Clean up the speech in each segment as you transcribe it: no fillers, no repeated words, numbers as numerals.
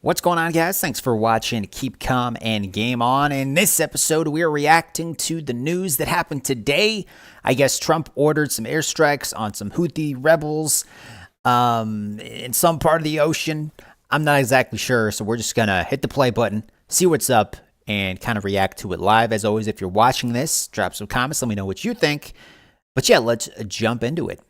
What's going on, guys? Thanks for watching. Keep calm and game on. In this episode, we are reacting to the news that happened today. I guess Trump ordered some airstrikes on some Houthi rebels in some part of the ocean. I'm not exactly sure, so we're just going to hit the play button, see what's up, and kind of react to it live. As always, if you're watching this, drop some comments. Let me know what you think. But yeah, let's jump into it.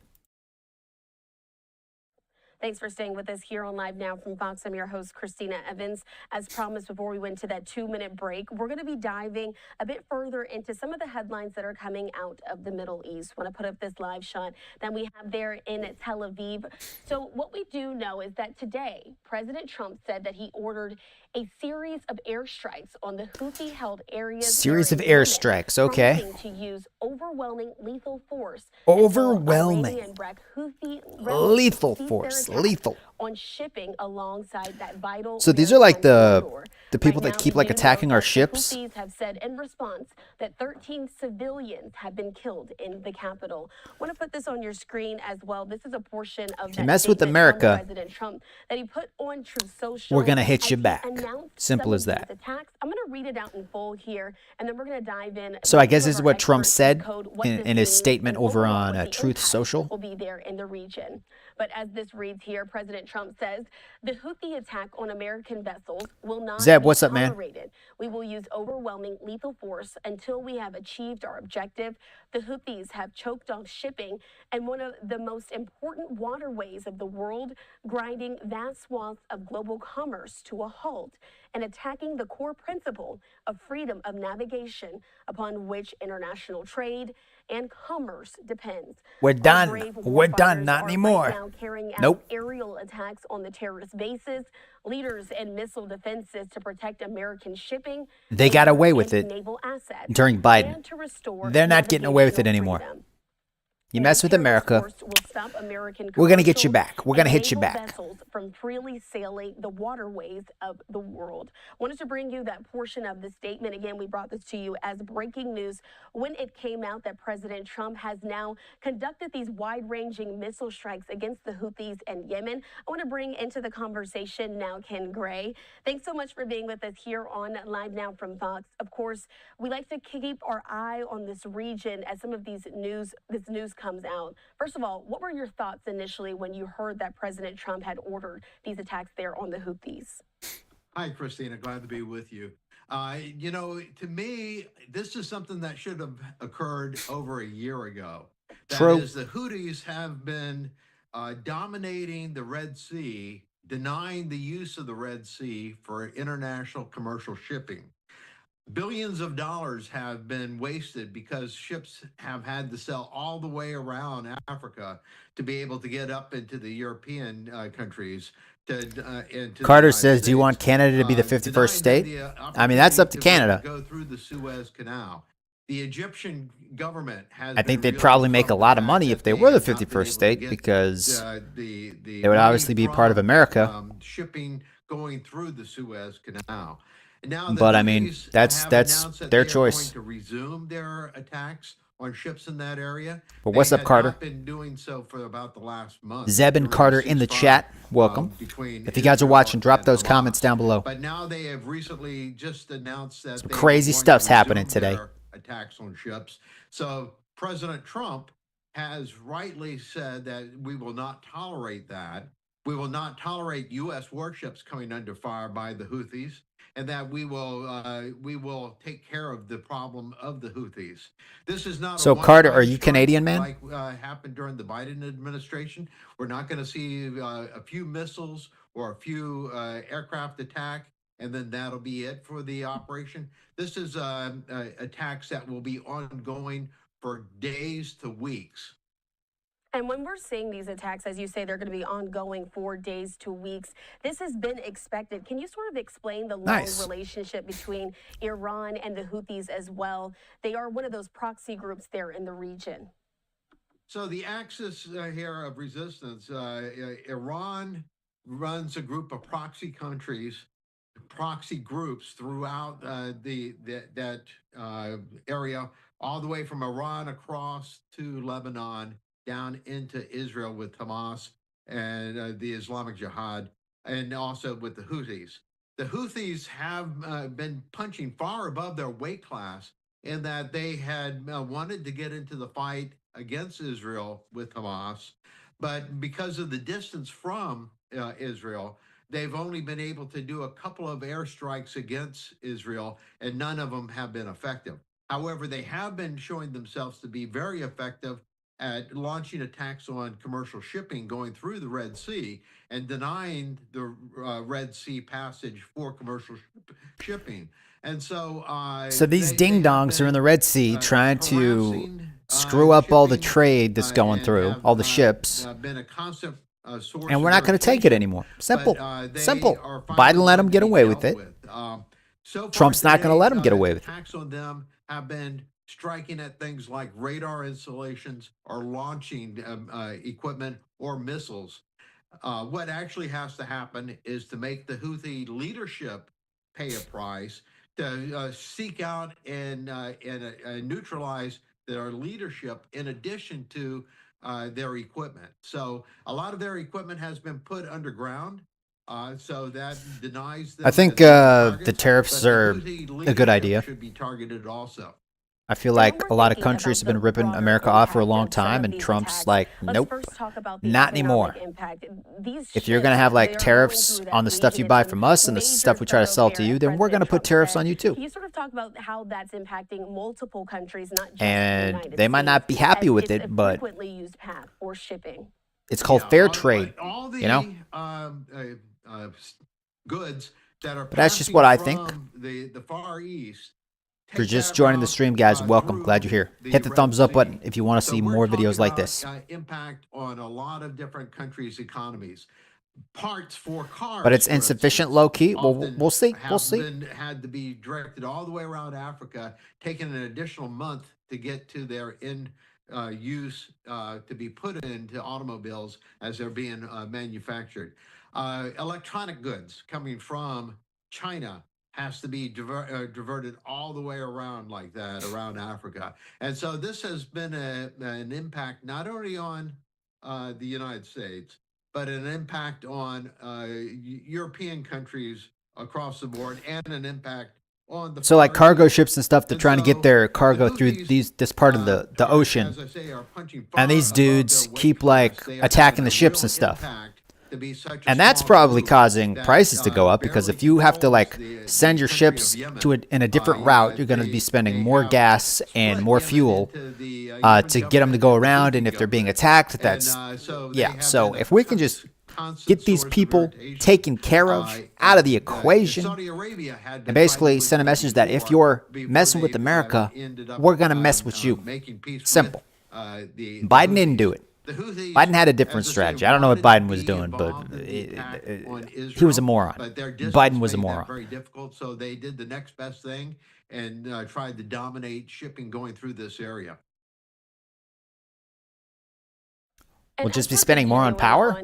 Thanks for staying with us here on Live Now from Fox. I'm your host, Christina Evans. As promised, before we went to that 2-minute break, we're going to be diving a bit further into some of the headlines that are coming out of the Middle East. Want to put up this live shot that we have there in Tel Aviv. So what we do know is that today, President Trump said that he ordered a series of airstrikes on the Houthi-held areas. Series of airstrikes, okay. To use overwhelming lethal force. Overwhelming. Lethal force. Lethal. On shipping alongside that vital. So these are like the people that keep like attacking our ships. Houthis have said in response that 13 civilians have been killed in the capital. I want to put this on your screen as well. This is a portion of that mess with America. President Trump that he put on Truth Social. We're gonna hit you back. Simple as that. Attacks. I'm going to read it out in full here, and then we're going to dive in. So I guess this is what Trump said in his statement over on Truth Social. Will be there in the region. But as this reads here, President Trump says the Houthi attack on American vessels will not Zeb, be what's up, man? tolerated. We will use overwhelming lethal force until we have achieved our objective. The Houthis have choked off shipping and one of the most important waterways of the world, grinding vast swaths of global commerce to a halt and attacking the core principle of freedom of navigation upon which international trade and commerce depends. We're done. We're done. Not anymore. Right now carrying out nope. Aerial attacks on the terrorist bases, leaders and missile defenses to protect American shipping. They got away with it during Biden. They're not getting away with it anymore. You mess with America, we're going to get you back. We're going to hit you back. From freely sailing the waterways of the world. Wanted to bring you that portion of the statement. Again, we brought this to you as breaking news when it came out that President Trump has now conducted these wide-ranging missile strikes against the Houthis and Yemen. I want to bring into the conversation now Ken Gray. Thanks so much for being with us here on Live Now from Fox. Of course, we like to keep our eye on this region as some of this news comes out. First of all, what were your thoughts initially when you heard that President Trump had ordered these attacks there on the Houthis? Hi, Christina. Glad to be with you. You know, to me, this is something that should have occurred over a year ago. That is, the Houthis have been dominating the Red Sea, denying the use of the Red Sea for international commercial shipping. Billions of dollars have been wasted because ships have had to sail all the way around Africa to be able to get up into the European countries. Carter says, do you want Canada to be the 51st state? I mean, that's up to Canada. Go through the Suez Canal. The Egyptian government has. I think they'd probably make a lot of money if they were the 51st state because they would obviously be part of America. Shipping going through the Suez Canal. Now but I mean, that's their choice. To resume their attacks on ships in that area. But what's up, Carter? Been doing so for about the last month. Zeb and Carter in the chat. Welcome. If you guys are watching, drop those comments down below. But now they have recently just announced that some crazy stuff's happening today. Attacks on ships. So President Trump has rightly said that we will not tolerate that. We will not tolerate U.S. warships coming under fire by the Houthis, and that we will take care of the problem of the Houthis. This is not. So, Carter, are you Canadian, man? Like happened during the Biden administration. We're not going to see a few missiles or a few aircraft attack, and then that'll be it for the operation. This is attacks that will be ongoing for days to weeks. And when we're seeing these attacks, as you say, they're going to be ongoing for days to weeks. This has been expected. Can you sort of explain the long relationship between Iran and the Houthis as well? They are one of those proxy groups there in the region. So the axis here of resistance, Iran runs a group of proxy countries, proxy groups throughout that area, all the way from Iran across to Lebanon, down into Israel with Hamas and the Islamic Jihad and also with the Houthis. The Houthis have been punching far above their weight class in that they had wanted to get into the fight against Israel with Hamas, but because of the distance from Israel, they've only been able to do a couple of airstrikes against Israel, and none of them have been effective. However, they have been showing themselves to be very effective at launching attacks on commercial shipping going through the Red Sea and denying the Red Sea passage for commercial shipping. And so, so these ding dongs are in the Red Sea trying to screw up all the trade that's going through, all the ships. Been a constant source and we're of not going to take it irritation, anymore. Simple. they Simple. are finally Biden let them going to get be away with dealt it. So far Trump's not going to today, let them get away with it. attacks on them have been striking at things like radar installations or launching equipment or missiles. What actually has to happen is to make the Houthi leadership pay a price to seek out and neutralize their leadership in addition to their equipment. So a lot of their equipment has been put underground. So that denies them. I think the the tariffs are a good idea. Should be targeted also. I feel like a lot of countries have been ripping America off for a long time, and Trump's like, nope, not anymore. If you're going to have like tariffs on the stuff you buy from us and the stuff we try to sell to you, then we're going to put tariffs on you too. Can you sort of talk about how that's impacting multiple countries, not just And the United they might not be States, happy as with it's a it, but frequently used path for shipping? it's called fair trade, All the, you know? Goods that are But that's just what I think. from the Far East. If you're just joining the stream, guys, welcome. Glad you're here. Hit the thumbs up button if you want to see more videos like this. Impact on a lot of different countries' economies. Parts for cars, But it's for insufficient, instance, low key. Well, often we'll see. We'll have see. had to be directed all the way around Africa, taking an additional month to get to their end use to be put into automobiles as they're being manufactured. Electronic goods coming from China has to be diverted all the way around like that around Africa. And so this has been an impact not only on the United States, but an impact on European countries across the board and an impact on the So like Far cargo East. ships and stuff, they're And trying to get so their cargo the through Houthis, this part of the ocean. as I say, are punching And far these above their dudes weight keep class. like They have attacking had the a ships real and stuff. impact to be such a And that's strong probably group causing that, prices to go up because barely if you have to like controls the send your country of ships Yemen. to in a different route, you're going to be spending they more have gas and split more Yemen fuel into the, to Yemen get them to government go and the around. Houthi And if they're being government. attacked, that's So they yeah. have So been a if we can just constant get these source of people irritation. taken care of out of the equation, Saudi Arabia had been and basically fighting send a with message that if you're messing with America, we're going to mess with you. making peace Simple. with, the Biden didn't do it. The Houthis, Biden had a different as I say, strategy. I don't know what wanted Biden to was be doing, but involved in the attack on he was a Israel, moron. but their distance Biden was a made that moron. very difficult, so they did the next best thing and tried to dominate shipping going through this area. We'll just be spending more on power? I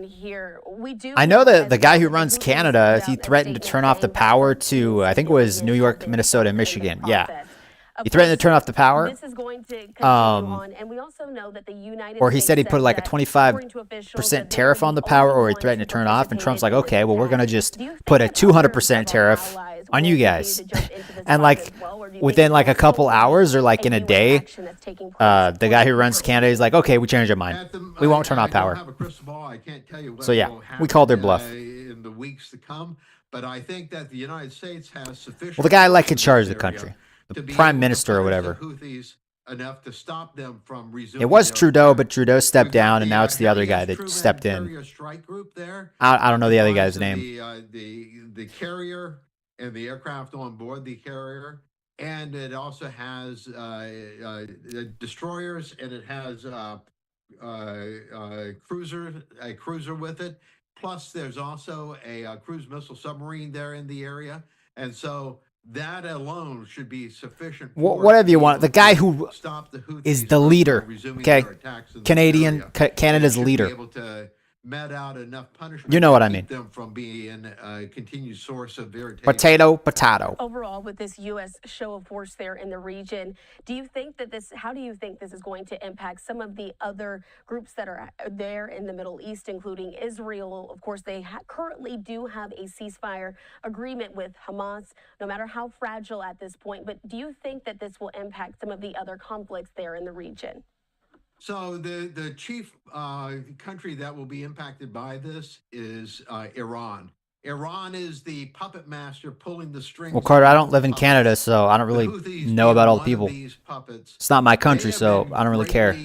I know that the guy who runs Canada, he threatened to turn off the power to, I think it was New York, Minnesota, and Michigan. Yeah. He threatened to turn off the power. This is going to continue on, and we also know that the United Or he States said he'd put said like a that, 25% according to officials, that they tariff would on be the power, only or he ones threatened who to turn it off. And Trump's like, participated okay, in well, we're this going to attack. just Do you think put a that other 200% of our tariff allies on will you continue guys. to jump into this And fight like as well, or do you within think like a this couple will be hours or like a in a U.S. day, action that's taking place the guy who for runs months? Canada is like, okay, we changed our mind. We won't turn off I power. don't have a crystal ball. I can't tell you what So yeah, will we called their happen, bluff. in the weeks to come, but I think that the United States has sufficient. Well, the guy like in force in charge of this the country, area the to be prime able to minister or punish the whatever. Houthis enough to stop them from resuming It was their Trudeau, attack. but Trudeau stepped We've got down, and now it's the other heavy guy as that Truman stepped in. Carrier strike group there. I don't know the other guy's comprised of name. The carrier and the aircraft on board the carrier, and it also has destroyers, and it has a cruiser with it. Plus, there's also a cruise missile submarine there in the area, and so that alone should be sufficient. Whatever you want. The guy who stop the Houthis is the from leader, resuming okay? their attacks in this Canadian, area. Canada's And should be leader. able to met out enough punishment You know to what I keep mean. them from being a continued source of irritation. Potato, potato. Overall, with this U.S. show of force there in the region, how do you think this is going to impact some of the other groups that are there in the Middle East, including Israel? Of course, they currently do have a ceasefire agreement with Hamas, no matter how fragile at this point. But do you think that this will impact some of the other conflicts there in the region? So the chief country that will be impacted by this is Iran. Iran is the puppet master pulling the strings. Well, Carter, I don't live in Canada, so I don't really know about all the people. It's not my country, so I don't really care.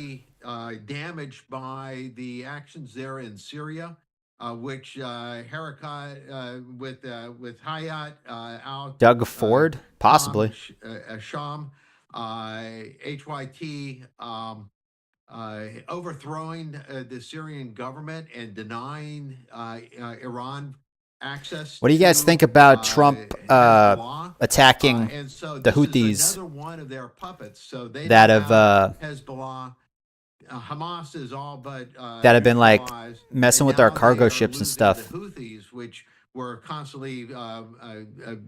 Damaged by the actions there in Syria, which Harakat with Hayat out. Doug Ford, possibly. Sham, HYT. Overthrowing the Syrian government and denying Iran access. What do you guys think about Trump attacking the Houthis one of their puppets? So they that have Hezbollah, Hamas is all but that have been like messing with our cargo ships and stuff? The Houthis, which were constantly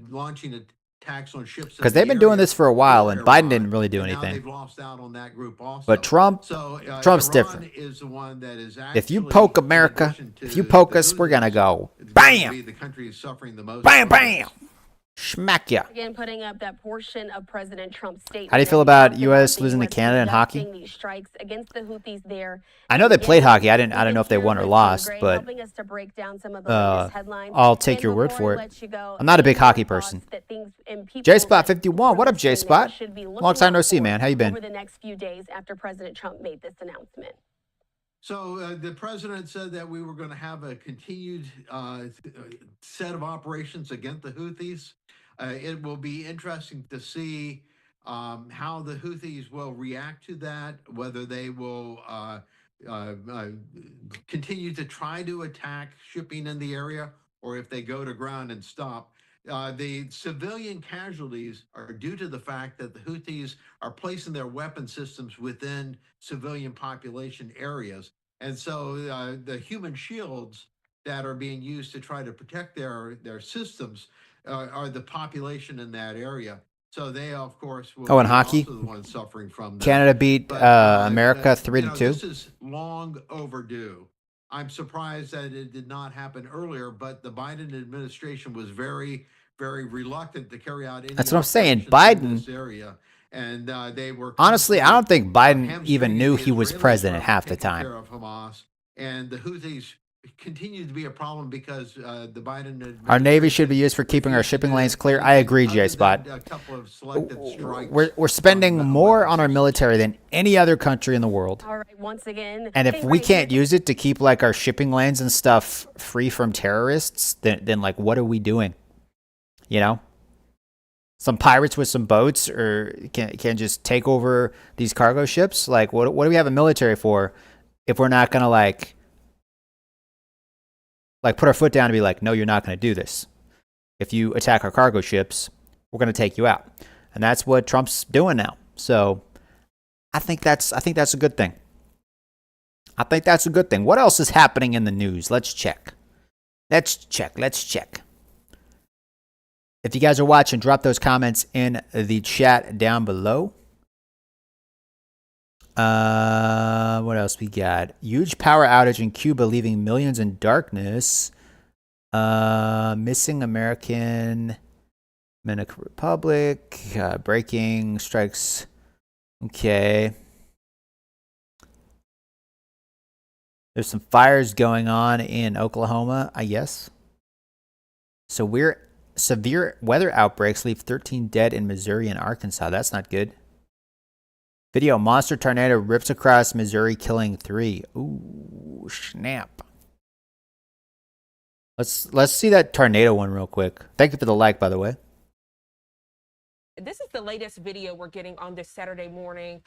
launching attacks on ships, because they've been doing this for a while, and Biden didn't really do anything. They've lost out on that group also. But Trump's Iran different. Is the one that is if you poke America, if you poke us, we're gonna go bam, the country is suffering the most. Bam, bam. Smack ya. Again, putting up that portion of President Trump's statement. How do you feel about U.S. losing to Canada in hockey? These strikes against the Houthis there. I know they played hockey. I don't know if they won or lost, but I'll take your word for it. I'm not a big hockey person. J-Spot 51. What up, J-Spot? Long time no see, man. How you been? Over the next few days after President Trump made this announcement. So the president said that we were going to have a continued set of operations against the Houthis. It will be interesting to see how the Houthis will react to that, whether they will continue to try to attack shipping in the area, or if they go to ground and stop. The civilian casualties are due to the fact that the Houthis are placing their weapon systems within civilian population areas. And so the human shields that are being used to try to protect their systems are the population in that area. So they, of course, will in hockey, also the ones suffering from that. Canada beat America 3-2. This is long overdue. I'm surprised that it did not happen earlier, but the Biden administration was very, very reluctant to carry out any. That's what I'm saying. Biden. In this area. And they were honestly, I don't think Biden even knew he was president half the time. Care of Hamas, and the Houthis continue to be a problem because the Biden. Our Navy should be used for keeping our shipping lanes clear. I agree, J-Spot. We're spending more on our military than any other country in the world. All right, once again. And if we can't use it to keep like our shipping lanes and stuff free from terrorists, then like what are we doing? You know? Some pirates with some boats or can just take over these cargo ships? Like, what do we have a military for if we're not going to, like put our foot down and be like, no, you're not going to do this. If you attack our cargo ships, we're going to take you out. And that's what Trump's doing now. So I think that's a good thing. I think that's a good thing. What else is happening in the news? Let's check. If you guys are watching, drop those comments in the chat down below. What else we got? Huge power outage in Cuba, leaving millions in darkness. Missing American Dominican Republic. Breaking strikes. Okay. There's some fires going on in Oklahoma, I guess. Severe weather outbreaks leave 13 dead in Missouri and Arkansas. That's not good. Video, monster tornado rips across Missouri, killing 3. Ooh, snap. Let's see that tornado one real quick. Thank you for the like, by the way. this is the latest video we're getting on this Saturday morning,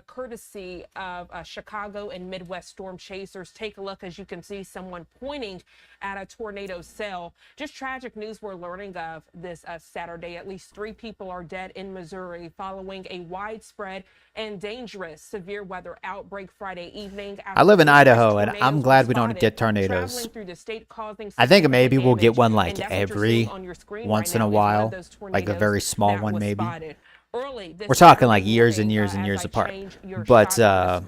courtesy of Chicago and Midwest storm chasers. Take a look as you can see someone pointing at a tornado cell. Just tragic news we're learning of this Saturday. At least 3 people are dead in Missouri following a widespread and dangerous severe weather outbreak Friday evening. I live in Idaho, and I'm glad we don't get tornadoes. I think maybe we'll get one like every once in a while, like a very small one maybe. We're talking like years and years and years apart. But yeah,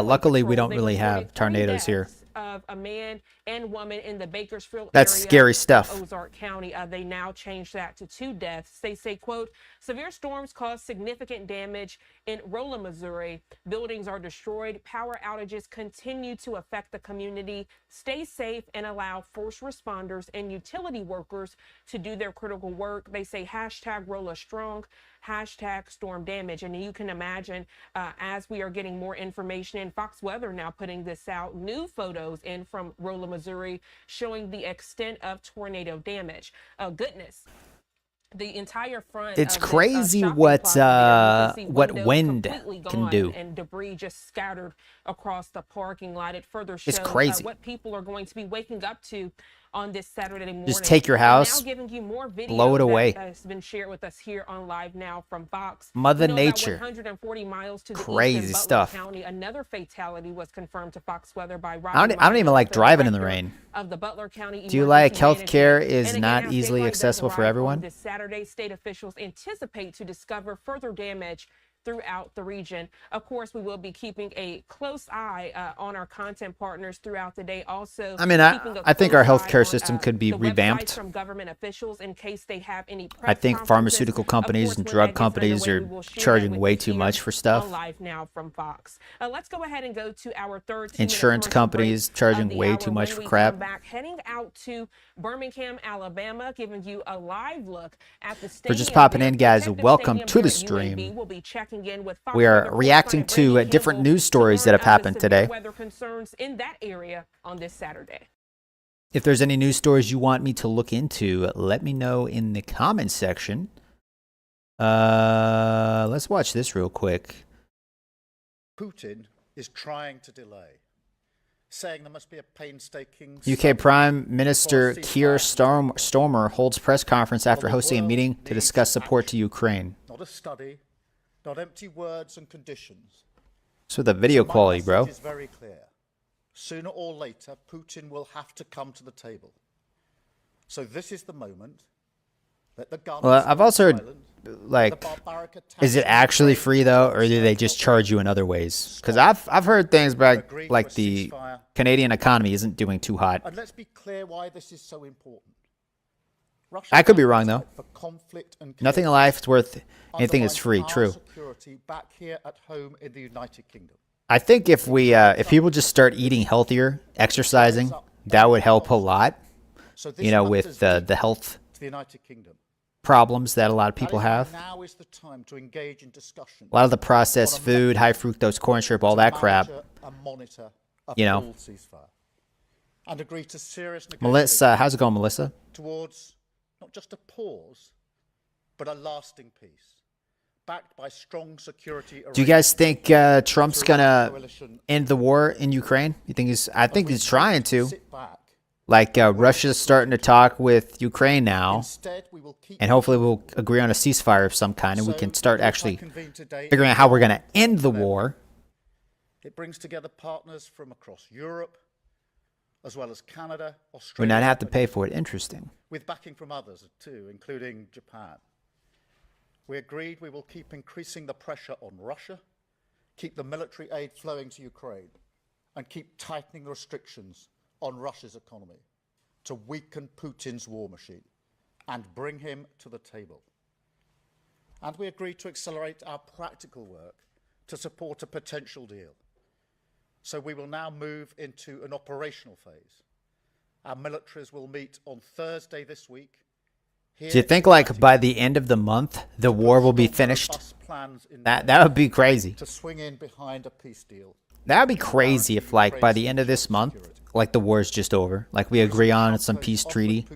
luckily we don't really have tornadoes here. Of a man and woman in the Bakersfield That's area scary stuff. of Ozark County. They now changed that to 2 deaths. They say, quote, severe storms caused significant damage in Rolla, Missouri. Buildings are destroyed. Power outages continue to affect the community. Stay safe and allow first responders and utility workers to do their critical work. They say hashtag Rolla strong, hashtag storm damage. And you can imagine as we are getting more information, and Fox Weather now putting this out, new photos in from Rolla, Missouri, showing the extent of tornado damage. Goodness. The entire front. It's crazy what wind can do. And debris just scattered across the parking lot. It further shows crazy. What people are going to be waking up to on this Saturday morning. Just take your house, now giving you more video blow it away. That has been shared with us here on Live Now from Fox. Mother Nature. 140 miles to the crazy east in stuff. Butler County. Another fatality was confirmed to Fox Weather by I don't even like driving in the rain. Of the Butler County. Do you like health care is again, not easily accessible for everyone? This Saturday, state officials anticipate to discover further damage throughout the region. Of course, we will be keeping a close eye on our content partners throughout the day. Also, I mean, I think our healthcare system could be revamped. From government officials in case they have any. I think pharmaceutical companies and drug companies are charging way too much for stuff. Live Now from Fox. Let's go ahead and go to our third. Insurance companies charging way too much for crap. Back, heading out to Birmingham, Alabama, giving you a live look at the For just popping in, guys, welcome to the stream. We'll be checking in with We are reacting to different news stories that have happened today. Weather concerns in that area on this Saturday. If there's any news stories you want me to look into, let me know in the comments section. Let's watch this real quick. Putin is trying to delay, saying there must be a painstaking... UK Prime Minister Keir Starmer holds press conference after hosting a meeting to discuss support to Ukraine. Not a study, not empty words and conditions. So the video quality, bro. Is very clear. Sooner or later, Putin will have to come to the table. So this is the moment. Let the guns. Well, I've also heard, like, is it actually free though, or do they just charge you in other ways? Because I've heard things about like the Canadian economy isn't doing too hot. And let's be clear why this is so important. I could be wrong though. Nothing in life is worth anything is free. True. Back here at home in the United Kingdom. I think if we if people just start eating healthier, exercising, that would help a lot. You know, with the health problems that a lot of people have. Now is the time to engage in discussion. A lot of the processed food, high fructose corn syrup, all that crap. You know. And agree to serious Melissa, how's it going, Melissa? Towards not just a pause, but a lasting peace, backed by strong security. Do you guys think Trump's gonna end the war in Ukraine? You think he's? I think he's trying to. Like Russia's starting to talk with Ukraine now, and hopefully we'll agree on a ceasefire of some kind, and we can start actually figuring out how we're gonna end the war. It brings together partners from across Europe, as well as Canada, Australia. We not have to pay for it. Interesting. With backing from others too, including Japan. We agreed we will keep increasing the pressure on Russia, keep the military aid flowing to Ukraine, and keep tightening the restrictions on Russia's economy to weaken Putin's war machine and bring him to the table. And we agreed to accelerate our practical work to support a potential deal. So we will now move into an operational phase. Our militaries will meet on Thursday this week. Do you think, like, by the end of the month, the war will be finished? That would be crazy. To swing in behind a peace deal. That would be crazy if, like, by the end of this month, like, the war is just over. Like, we agree on some peace treaty.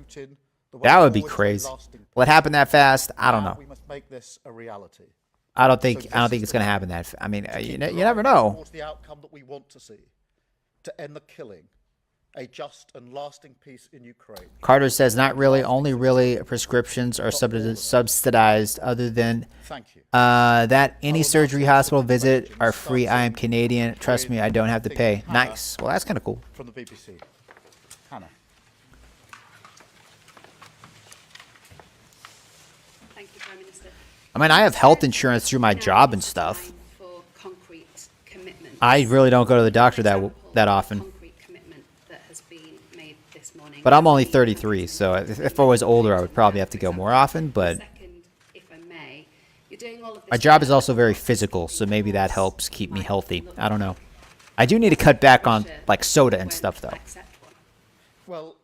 That would be crazy. Will it happen that fast? I don't know. We must make this a reality. I don't think it's going to happen that. I mean, you never know. Towards the outcome that we want to see, to end the killing, a just and lasting peace in Ukraine. Carter says, not really. Only really prescriptions are subsidized. Other than that, any surgery, hospital visit are free. I am Canadian. Trust me, I don't have to pay. Nice. Well, that's kind of cool. From the BBC, Hannah. Thank you, Prime Minister. I mean, I have health insurance through my job and stuff. I really don't go to the doctor that often. But I'm only 33, so if I was older, I would probably have to go more often. But my job is also very physical, so maybe that helps keep me healthy. I don't know. I do need to cut back on like soda and stuff, though. Well,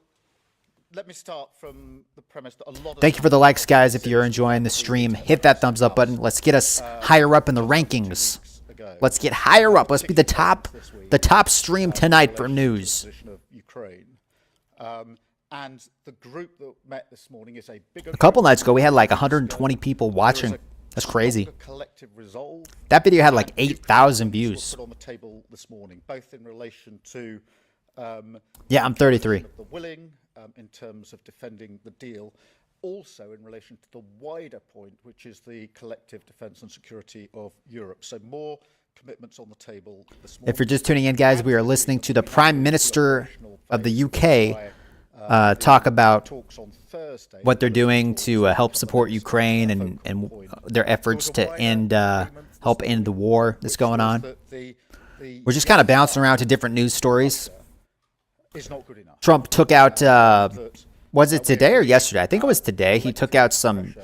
let me start from the premise that a lot of... Thank you for the likes, guys. If you're enjoying the stream, hit that thumbs up button. Let's get us higher up in the rankings. Let's get higher up. Let's be the top stream tonight for news. And the group that met this morning is a bigger... A couple nights ago, we had like 120 people watching. That's crazy. That video had like 8,000 views. Put on the table this morning, both in relation to... yeah, I'm 33. The willing in terms of defending the deal, also in relation to the wider point, which is the collective defence and security of Europe. So more commitments on the table this morning. If you're just tuning in, guys, we are listening to the Prime Minister of the UK talk about what they're doing to help support Ukraine and their efforts to help end the war that's going on. We're just kind of bouncing around to different news stories. Trump took out, was it today or yesterday? I think it was today. He took out some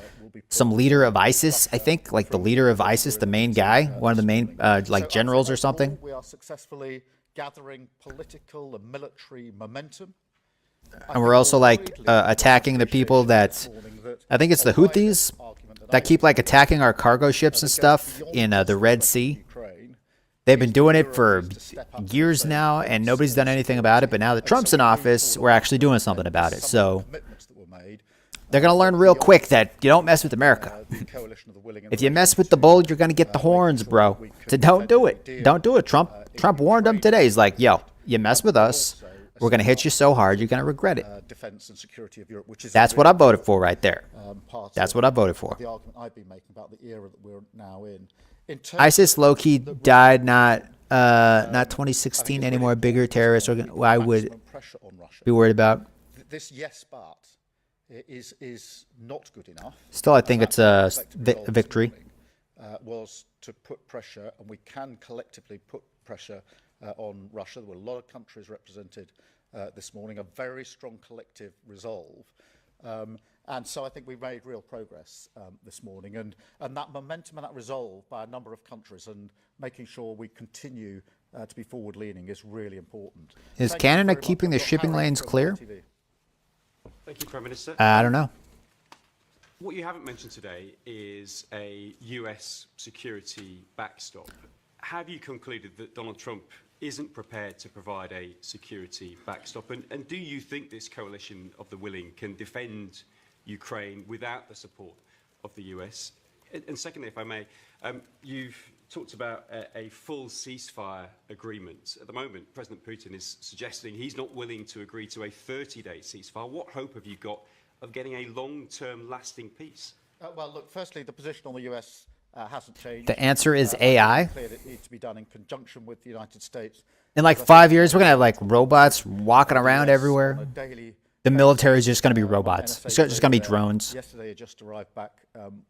leader of ISIS, I think, like the leader of ISIS, the main guy, one of the main like generals or something. We are successfully gathering political and military momentum. And we're also like attacking the people that, I think it's the Houthis that keep like attacking our cargo ships and stuff in the Red Sea. They've been doing it for years now, and nobody's done anything about it. But now that Trump's in office, we're actually doing something about it. So they're going to learn real quick that you don't mess with America. If you mess with the bull, you're going to get the horns, bro. So don't do it. Don't do it, Trump. Trump warned them today. He's like, yo, you mess with us, we're going to hit you so hard, you're going to regret it. That's what I voted for right there. That's what I voted for. The argument I've been making about the era that we're now in. ISIS low-key died not 2016 anymore. Bigger terrorist organ. I would be worried about. This yes, but is not good enough. Still, I think it's a victory. Was to put pressure, and we can collectively put pressure on Russia. There were a lot of countries represented this morning, a very strong collective resolve. And so I think we've made real progress this morning. And that momentum and that resolve by a number of countries and making sure we continue to be forward-leaning is really important. Is Canada keeping the shipping lanes clear? Thank you, Prime Minister. I don't know. What you haven't mentioned today is a US security backstop. Have you concluded that Donald Trump isn't prepared to provide a security backstop? And do you think this coalition of the willing can defend Ukraine without the support of the US? And secondly, if I may, you've talked about a full ceasefire agreement. At the moment, President Putin is suggesting he's not willing to agree to a 30-day ceasefire. What hope have you got of getting a long-term lasting peace? Well, look, firstly, the position on the US hasn't changed. The answer is AI. It needs to be done in conjunction with the United States. In like 5 years, we're going to have like robots walking around everywhere. The military is just going to be robots. It's just going to be drones. Yesterday, it just arrived back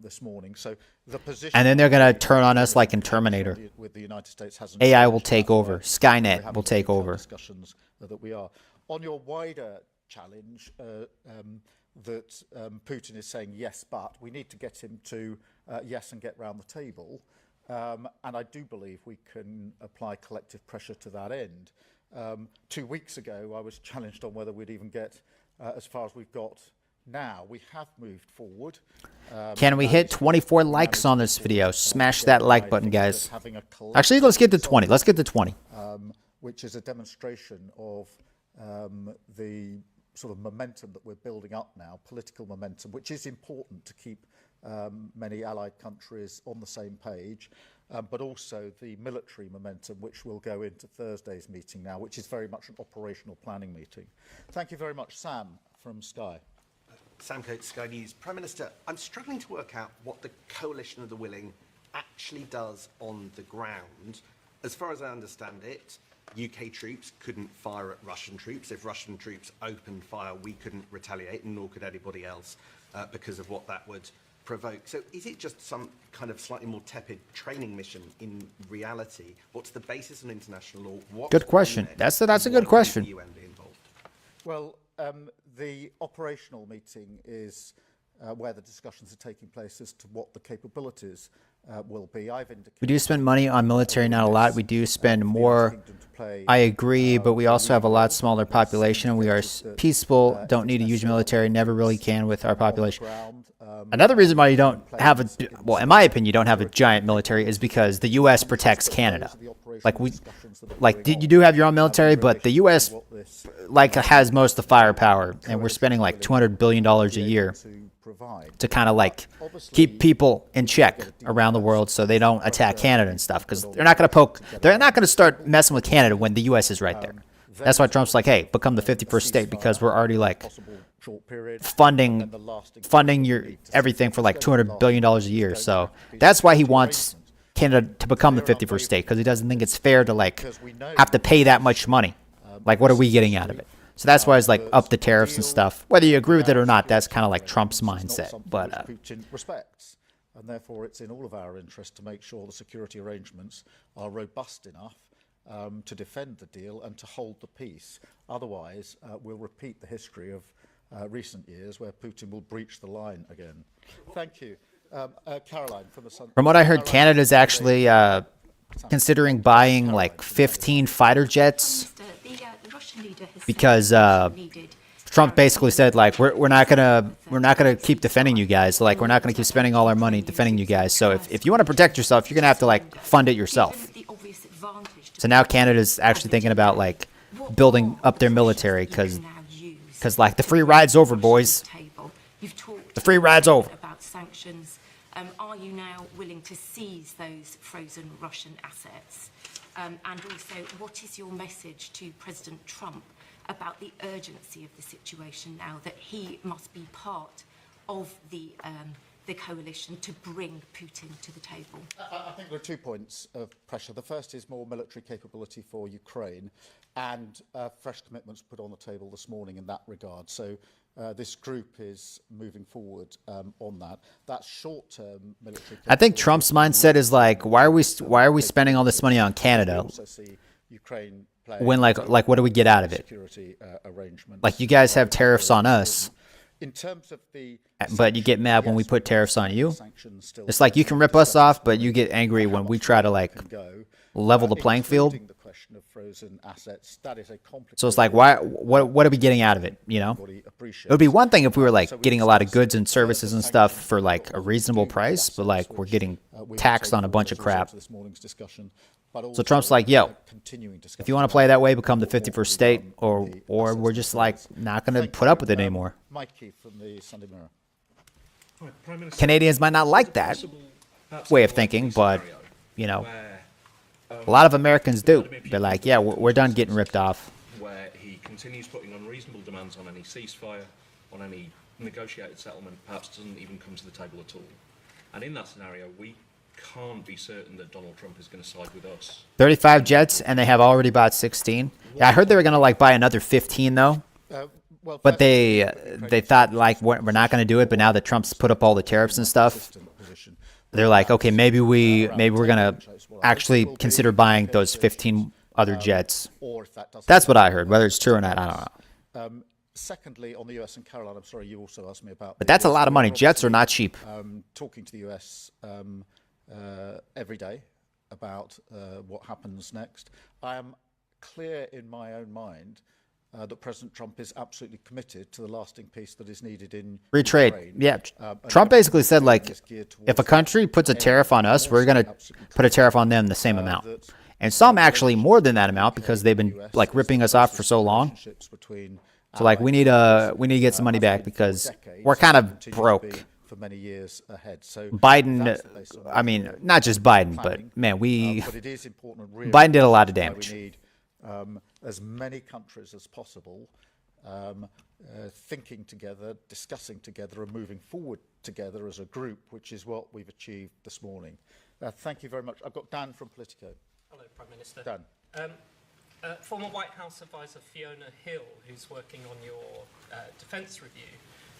this morning. So the position, and then they're going to turn on us like in Terminator. With the United States hasn't AI will take over. Skynet will take over. Discussions that we are on your wider challenge that Putin is saying yes, but we need to get him to yes and get round the table. And I do believe we can apply collective pressure to that end. 2 weeks ago, I was challenged on whether we'd even get as far as we've got now. We have moved forward. Can we hit 24 likes on this video? Smash that like button, guys. Actually, let's get to 20. Let's get to 20. Which is a demonstration of the sort of momentum that we're building up now, political momentum, which is important to keep many allied countries on the same page, but also the military momentum, which will go into Thursday's meeting now, which is very much an operational planning meeting. Thank you very much. Sam from Sky. Sam Coates, Sky News. Prime Minister, I'm struggling to work out what the coalition of the willing actually does on the ground. As far as I understand it, UK troops couldn't fire at Russian troops. If Russian troops opened fire, we couldn't retaliate, and nor could anybody else, because of what that would provoke. So is it just some kind of slightly more tepid training mission in reality? What's the basis on international law? Good question. That's a good question. UN be involved? Well, the operational meeting is where the discussions are taking place as to what the capabilities will be. I've indicated We do spend money on military, not a lot. We do spend more. I agree, but we also have a lot smaller population. We are peaceful, don't need a huge military, never really can with our population. Another reason why you don't have a, well, in my opinion, you don't have a giant military is because the U.S. protects Canada. You do have your own military, but the U.S. Has most of the firepower, and we're spending like $200 billion a year to kind of keep people in check around the world so they don't attack Canada and stuff, because they're not going to start messing with Canada when the U.S. is right there. That's why Trump's like, hey, become the 51st state, because we're already funding your everything for like $200 billion a year. So that's why he wants Canada to become the 51st state, because he doesn't think it's fair to have to pay that much money. What are we getting out of it? So that's why it's up the tariffs and stuff. Whether you agree with it or not, that's kind of Trump's mindset. But Putin respects, and therefore it's in all of our interest to make sure the security arrangements are robust enough to defend the deal and to hold the peace. Otherwise, we'll repeat the history of recent years where Putin will breach the line again. Thank you. Caroline from the Sun. From what I heard, Canada's actually considering buying 15 fighter jets, because Trump basically said we're not gonna keep defending you guys. We're not gonna keep spending all our money defending you guys. So if you want to protect yourself, you're gonna have to fund it yourself. So now Canada's actually thinking about building up their military, because the free ride's over, boys. The free ride's over. About sanctions, are you now willing to seize those frozen Russian assets? And also, what is your message to President Trump about the urgency of the situation now, that he must be part of the coalition to bring Putin to the table? I think there are 2 points of pressure. The first is more military capability for Ukraine, and fresh commitments put on the table this morning in that regard. So this group is moving forward on that. That's short-term military. I think Trump's mindset is why are we spending all this money on Canada when what do we get out of it? You guys have tariffs on us, in terms of but you get mad when we put tariffs on you. It's you can rip us off, but you get angry when we try to level the playing field. So it's why? What are we getting out of it? It would be one thing if we were getting a lot of goods and services and stuff for a reasonable price, but we're getting taxed on a bunch of crap. So Trump's yo, if you want to play that way, become the 51st state, or we're just not going to put up with it anymore. Canadians might not like that way of thinking, but a lot of Americans do. They're yeah, we're done getting ripped off. Where he continues putting unreasonable demands on any ceasefire, on any negotiated settlement, perhaps doesn't even come to the table at all. And in that scenario, we can't be certain that Donald Trump is going to side with us. 35 jets, and they have already bought 16. Yeah, I heard they were going to buy another 15 though. But they thought we're not going to do it. But now that Trump's put up all the tariffs and stuff, they're okay, maybe we're going to actually consider buying those 15 other jets. That's what I heard. Whether it's true or not, I don't know. Secondly, on the US and Caroline, I'm sorry, you also asked me about. But that's a lot of money. Jets are not cheap. Talking to the US every day about what happens next. I am clear in my own mind that President Trump is absolutely committed to the lasting peace that is needed in free trade. Ukraine. Yeah, Trump basically said if a country puts a tariff on us, we're going to put a tariff on them the same amount, and some actually more than that amount, because they've been ripping us off for so long. Between So like we need to get some money back because we're kind of broke. For many years ahead. So Biden, I mean, not just Biden, but man, but it is important. And Biden did a lot of damage. We need as many countries as possible thinking together, discussing together, and moving forward together as a group, which is what we've achieved this morning. Thank you very much. I've got Dan from Politico. Hello, Prime Minister. Dan. Former White House advisor Fiona Hill, who's working on your defence review,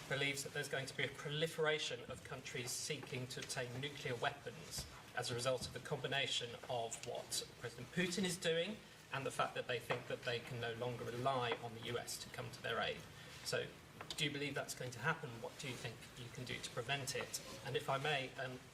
believes that there's going to be a proliferation of countries seeking to obtain nuclear weapons as a result of the combination of what President Putin is doing and the fact that they think that they can no longer rely on the US to come to their aid. So, do you believe that's going to happen? What do you think you can do to prevent it? And if I may,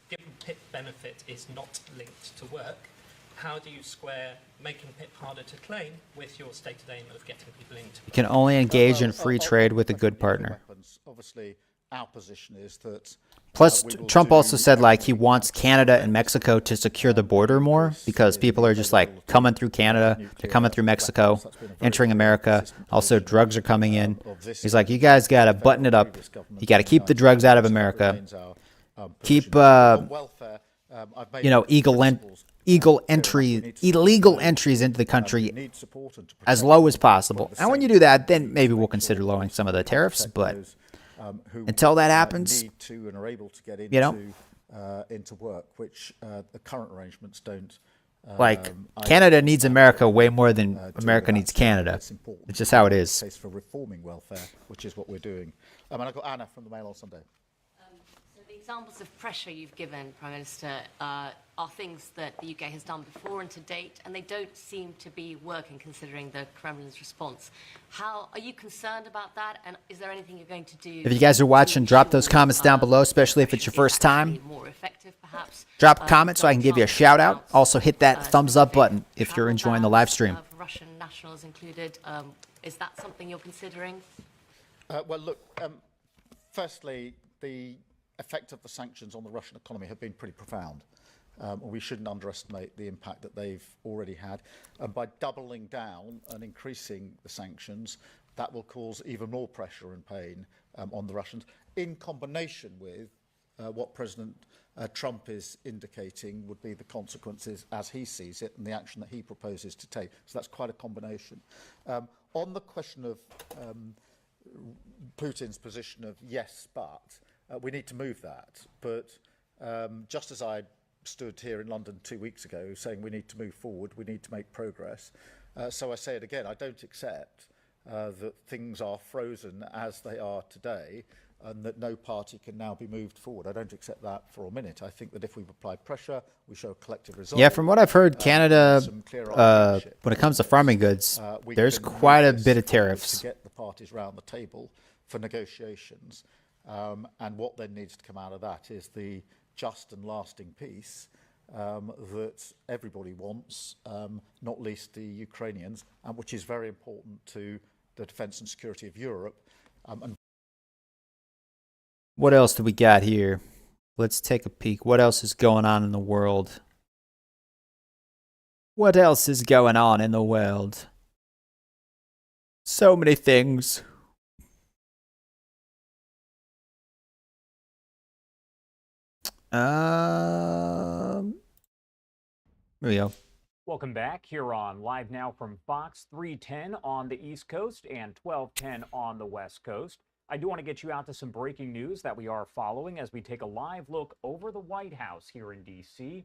given PIP benefit is not linked to work, how do you square making PIP harder to claim with your stated aim of getting people into? You can only engage in free trade with a good partner. Obviously, our position is that. Plus, Trump also said like he wants Canada and Mexico to secure the border more because people are just like coming through Canada, they're coming through Mexico, entering America. Also, drugs are coming in. He's like, you guys got to button it up. You got to keep the drugs out of America. Keep, illegal entries into the country as low as possible. And when you do that, then maybe we'll consider lowering some of the tariffs. But until that happens, need to and are able to get into work, which the current arrangements don't. Canada needs America way more than America needs Canada. It's just how it is. Case for reforming welfare, which is what we're doing. And I've got Anna from the Mail on Sunday. So the examples of pressure you've given, Prime Minister, are things that the UK has done before and to date, and they don't seem to be working considering the Kremlin's response. How are you concerned about that, and is there anything you're going to do? If you guys are watching, drop those comments down below, especially if it's your first time. More effective, perhaps. Drop a comment so I can give you a shout out. Also hit that thumbs up button if you're enjoying the live stream. Russian nationals included. Is that something you're considering? Well, look, firstly, the effect of the sanctions on the Russian economy have been pretty profound. We shouldn't underestimate the impact that they've already had. And by doubling down and increasing the sanctions, that will cause even more pressure and pain on the Russians, in combination with what President Trump is indicating would be the consequences as he sees it and the action that he proposes to take. So that's quite a combination. On the question of Putin's position of yes, but we need to move that. But just as I stood here in London 2 weeks ago saying we need to move forward, we need to make progress. So I say it again, I don't accept that things are frozen as they are today and that no party can now be moved forward. I don't accept that for a minute. I think that if we apply pressure, we show a collective result. Yeah, from what I've heard, Canada, when it comes to farming goods, there's quite a bit of tariffs. To get the parties round the table for negotiations. And what then needs to come out of that is the just and lasting peace that everybody wants, not least the Ukrainians, and which is very important to the defence and security of Europe. And what else do we got here? Let's take a peek. What else is going on in the world? What else is going on in the world? So many things. Here we go. Welcome back here on Live Now from Fox, 310 on the East Coast and 1210 on the West Coast. I do want to get you out to some breaking news that we are following as we take a live look over the White House here in D.C.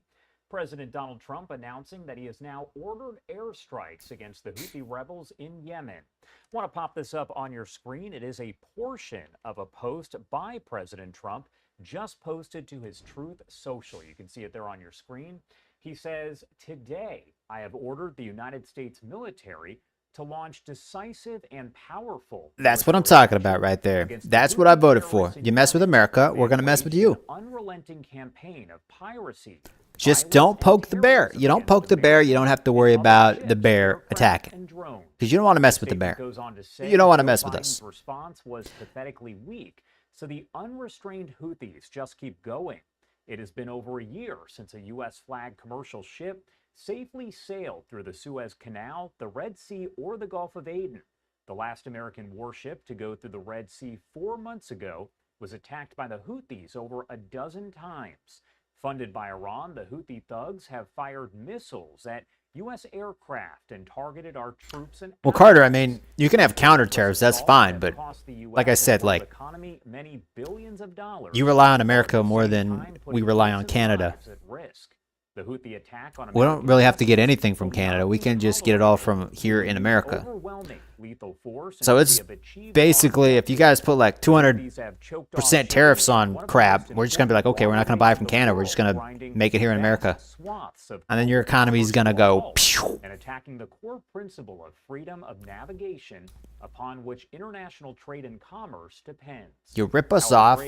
President Donald Trump announcing that he has now ordered airstrikes against the Houthi rebels in Yemen. I want to pop this up on your screen. It is a portion of a post by President Trump just posted to his Truth Social. You can see it there on your screen. He says, "Today, I have ordered the United States military to launch decisive and powerful." That's what I'm talking about right there. That's what I voted for. You mess with America, we're going to mess with you. Unrelenting campaign of piracy. Just don't poke the bear. You don't poke the bear, you don't have to worry about the bear attacking. Because you don't want to mess with the bear. You don't want to mess with us. Response was pathetically weak. So the unrestrained Houthis just keep going. It has been over a year since a U.S.-flagged commercial ship safely sailed through the Suez Canal, the Red Sea, or the Gulf of Aden. The last American warship to go through the Red Sea 4 months ago was attacked by the Houthis over a dozen times. Funded by Iran, the Houthi thugs have fired missiles at U.S. aircraft and targeted our troops and Well, Carter, I mean, you can have counter tariffs, that's fine, but like I said, like, you rely on America more than we rely on Canada. The Houthi attack on We don't really have to get anything from Canada. We can just get it all from here in America. So it's basically, if you guys put like 200% tariffs on crap, we're just going to be like, okay, we're not going to buy from Canada. We're just going to make it here in America. And then your economy is going to go pew. And attacking the core principle of freedom of navigation upon which international trade and commerce depends. You rip us off,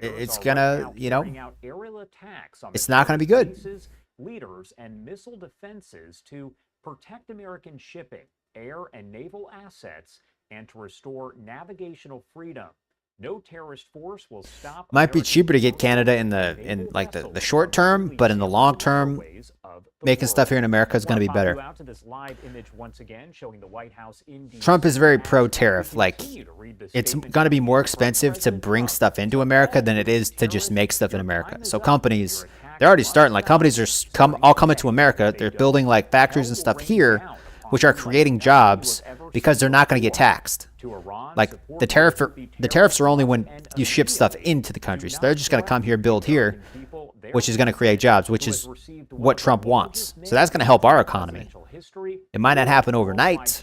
it's going to, you know, it's not going to be good. Leaders and missile defenses to protect American shipping, air and naval assets, and to restore navigational freedom. No terrorist force will stop. Might be cheaper to get Canada in the short term, but in the long term, making stuff here in America is going to be better. Trump is very pro-tariff. Like, it's going to be more expensive to bring stuff into America than it is to just make stuff in America. So companies, they're already starting. Like, companies are all coming to America. They're building like factories and stuff here, which are creating jobs because they're not going to get taxed. Like, the tariffs are only when you ship stuff into the country. So they're just going to come here, build here, which is going to create jobs, which is what Trump wants. So that's going to help our economy. It might not happen overnight.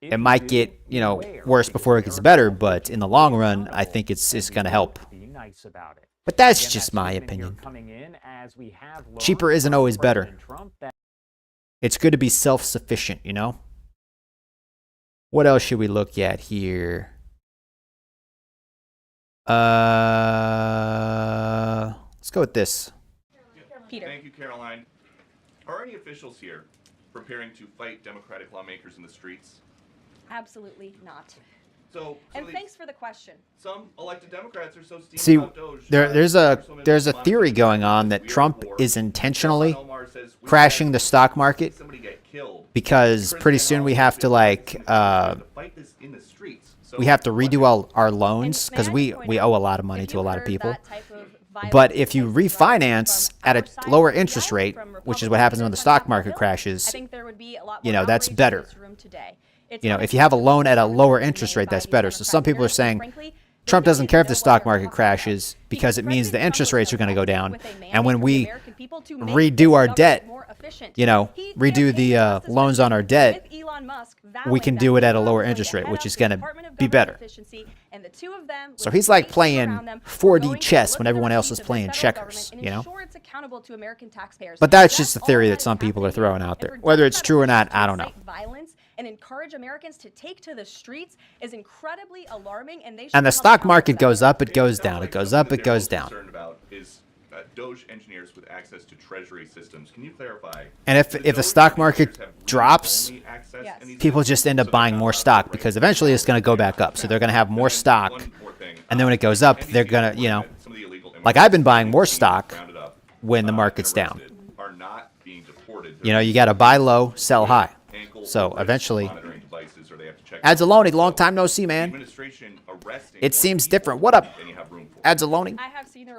It might get, you know, worse before it gets better, but in the long run, I think it's going to help. But that's just my opinion. Cheaper isn't always better. It's good to be self-sufficient, you know? What else should we look at here? Let's go with this. Peter. Thank you, Caroline. Are any officials here preparing to fight Democratic lawmakers in the streets? Absolutely not. So and thanks for the question. Some elected Democrats are so steamed See, about Doge. there's a theory going on that Trump is intentionally crashing the stock market because pretty soon we have to we have to redo all our loans because we owe a lot of money to a lot of people. But if you refinance at a lower interest rate, which is what happens when the stock market crashes, you know, that's better. You know, if you have a loan at a lower interest rate, that's better. So some people are saying Trump doesn't care if the stock market crashes because it means the interest rates are going to go down. And when we redo our debt, you know, redo the loans on our debt, we can do it at a lower interest rate, which is going to be better. So he's like playing 4D chess when everyone else is playing checkers, you know? But that's just a theory that some people are throwing out there. Whether it's true or not, I don't know. And encourage Americans to take to the streets is incredibly alarming, and the stock market goes up, it goes down, it goes up, it goes down. Doge engineers with access to treasury systems. Can you clarify? And if the stock market drops, people just end up buying more stock because eventually it's going to go back up. So they're going to have more stock, and then when it goes up, they're going to, you know, like I've been buying more stock when the market's down. You know, you got to buy low, sell high. So eventually, Adzaloni, long time no see, man. It seems different. What up, Adzaloni?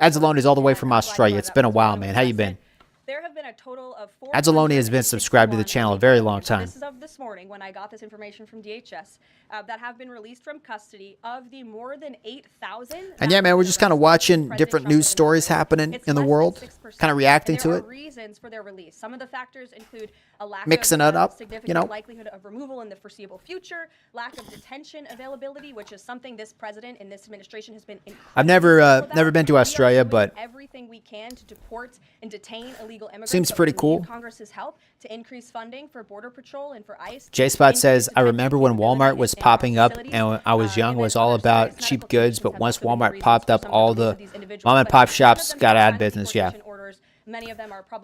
Adzaloni's all the way from Australia. It's been a while, man. How you been? There have been a total of 4 Adzaloni has been subscribed to the channel a very long time. This is of this morning when I got this information from DHS that have been released from custody of the more than 8,000. And yeah, man, we're just kind of watching different news stories happening in the world, kind of reacting to it. Reasons for their release. Some of the factors include a lack mixing of it up, significant you know, likelihood of removal in the foreseeable future, lack of detention availability, which is something this president and this administration has been. I've never been to Australia, but everything we can to deport and detain illegal immigrants. Seems pretty cool. Congress's help to increase funding for Border Patrol and for ICE. J-Spot says, I remember when Walmart was popping up and when I was young, it was all about cheap goods. But once Walmart popped up, all the mom and pop shops got out of business. Yeah.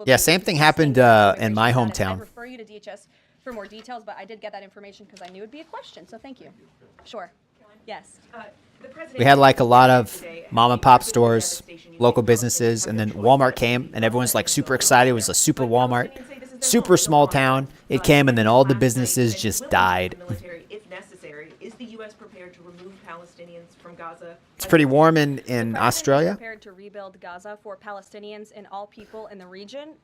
Yeah, same thing happened in my hometown. I refer you to DHS for more details, but I did get that information because I knew it'd be a question. So thank you. Sure. Yes. We had like a lot of mom and pop stores, local businesses, and then Walmart came and everyone's like super excited. It was a super Walmart, super small town. It came and then all the businesses just died. prepared to remove Palestinians from Gaza? It's pretty warm in Australia. Prepared to rebuild Gaza for Palestinians and all people in the region,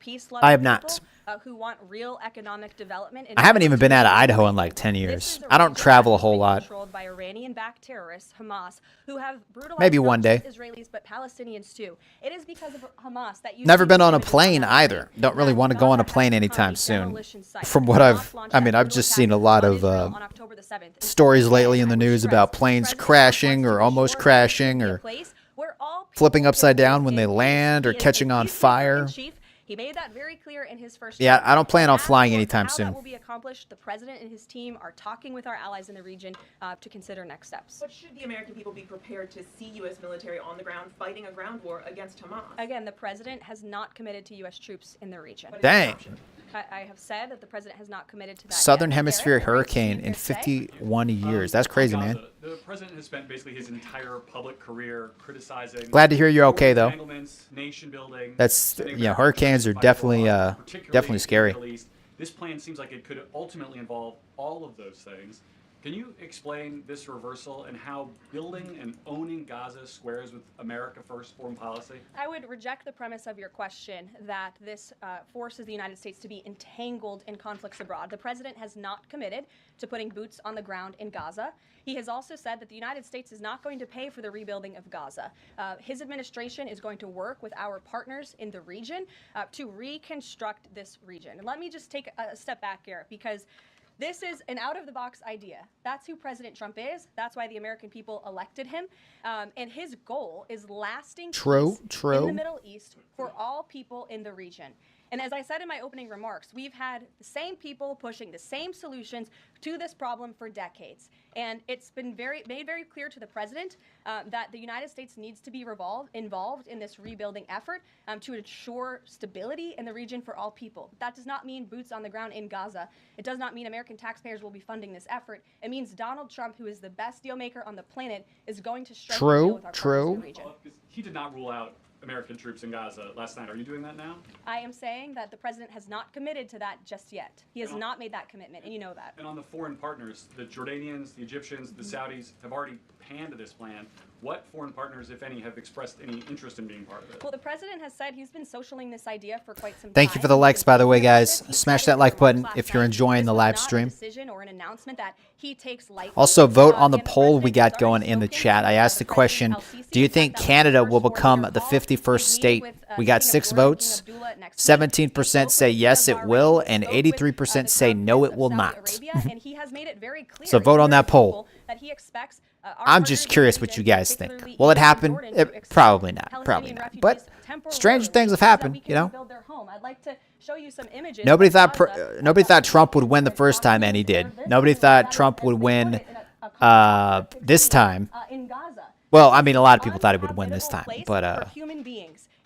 I have not. Who want real economic development. I haven't even been out of Idaho in like 10 years. I don't travel a whole lot. Controlled by Iranian-backed terrorists, Hamas, who have brutalized Maybe one day. Israelis, but Palestinians too. It is because of Hamas that you Never been on a plane either. Don't really want to go on a plane anytime soon. From what I've just seen a lot of stories lately in the news about planes crashing or almost crashing or flipping upside down when they land or catching on fire. He made that very clear in his first. Yeah, I don't plan on flying anytime soon. How that will be accomplished, the president and his team are talking with our allies in the region to consider next steps. But should the American people be prepared to see U.S. military on the ground fighting a ground war against Hamas? Again, the president has not committed to U.S. troops in the region. Dang. I have said that the president has not committed to that. Southern Hemisphere hurricane in 51 years. That's crazy, man. The president has spent basically his entire public career criticizing. Glad to hear you're okay, though. Nation building. That's hurricanes are definitely scary. This plan seems like it could ultimately involve all of those things. Can you explain this reversal and how building and owning Gaza squares with America First foreign policy? I would reject the premise of your question that this forces the United States to be entangled in conflicts abroad. The president has not committed to putting boots on the ground in Gaza. He has also said that the United States is not going to pay for the rebuilding of Gaza. His administration is going to work with our partners in the region to reconstruct this region. And let me just take a step back here, because this is an out-of-the-box idea. That's who President Trump is. That's why the American people elected him. And his goal is lasting peace in the Middle East for all people in the region. And as I said in my opening remarks, we've had the same people pushing the same solutions to this problem for decades. And it's been made very clear to the president that the United States needs to be involved in this rebuilding effort to ensure stability in the region for all people. That does not mean boots on the ground in Gaza. It does not mean American taxpayers will be funding this effort. It means Donald Trump, who is the best deal maker on the planet, is going to strike a deal with our partners in the region. He did not rule out American troops in Gaza last night. Are you doing that now? I am saying that the president has not committed to that just yet. He has not made that commitment, and you know that. And on the foreign partners, the Jordanians, the Egyptians, the Saudis have already panned this plan. What foreign partners, if any, have expressed any interest in being part of it? Well, the president has said he's been socialing this idea for quite some time. Thank you for the likes, by the way, guys. Smash that like button if you're enjoying the live stream. Also, vote on the poll we got going in the chat. I asked the question, do you think Canada will become the 51st state? We got 6 votes. 17% say yes, it will, and 83% say no, it will not. So vote on that poll. I'm just curious what you guys think. Will it happen? Probably not. Probably not. But stranger things have happened, you know. Nobody thought Trump would win the first time, and he did. Nobody thought Trump would win this time. Well, I mean, a lot of people thought he would win this time, but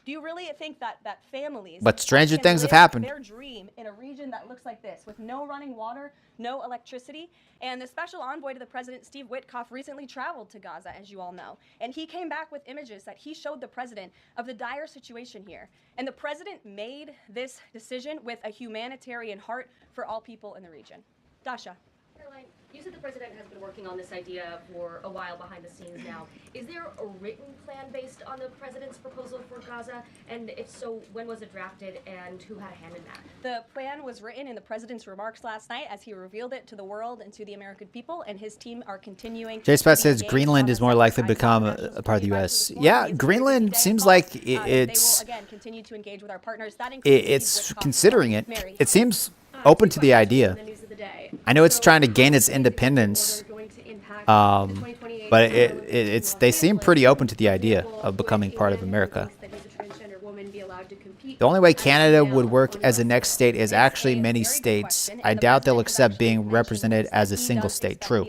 do you really think that families but stranger things have happened. Their dream in a region that looks like this, with no running water, no electricity? And the special envoy to the president, Steve Witkoff, recently traveled to Gaza, as you all know, and he came back with images that he showed the president of the dire situation here. And the president made this decision with a humanitarian heart for all people in the region. Dasha. Caroline, you said the president has been working on this idea for a while behind the scenes now. Is there a written plan based on the president's proposal for Gaza? And if so, when was it drafted and who had a hand in that? The plan was written in the president's remarks last night as he revealed it to the world and to the American people, and his team are continuing. J-Spot says Greenland is more likely to become a part of the U.S. Yeah, Greenland seems like it's again continue to engage with our partners. It's considering it. It seems open to the idea. I know it's trying to gain its independence, but they seem pretty open to the idea of becoming part of America. The only way Canada would work as a next state is actually many states. I doubt they'll accept being represented as a single state. True.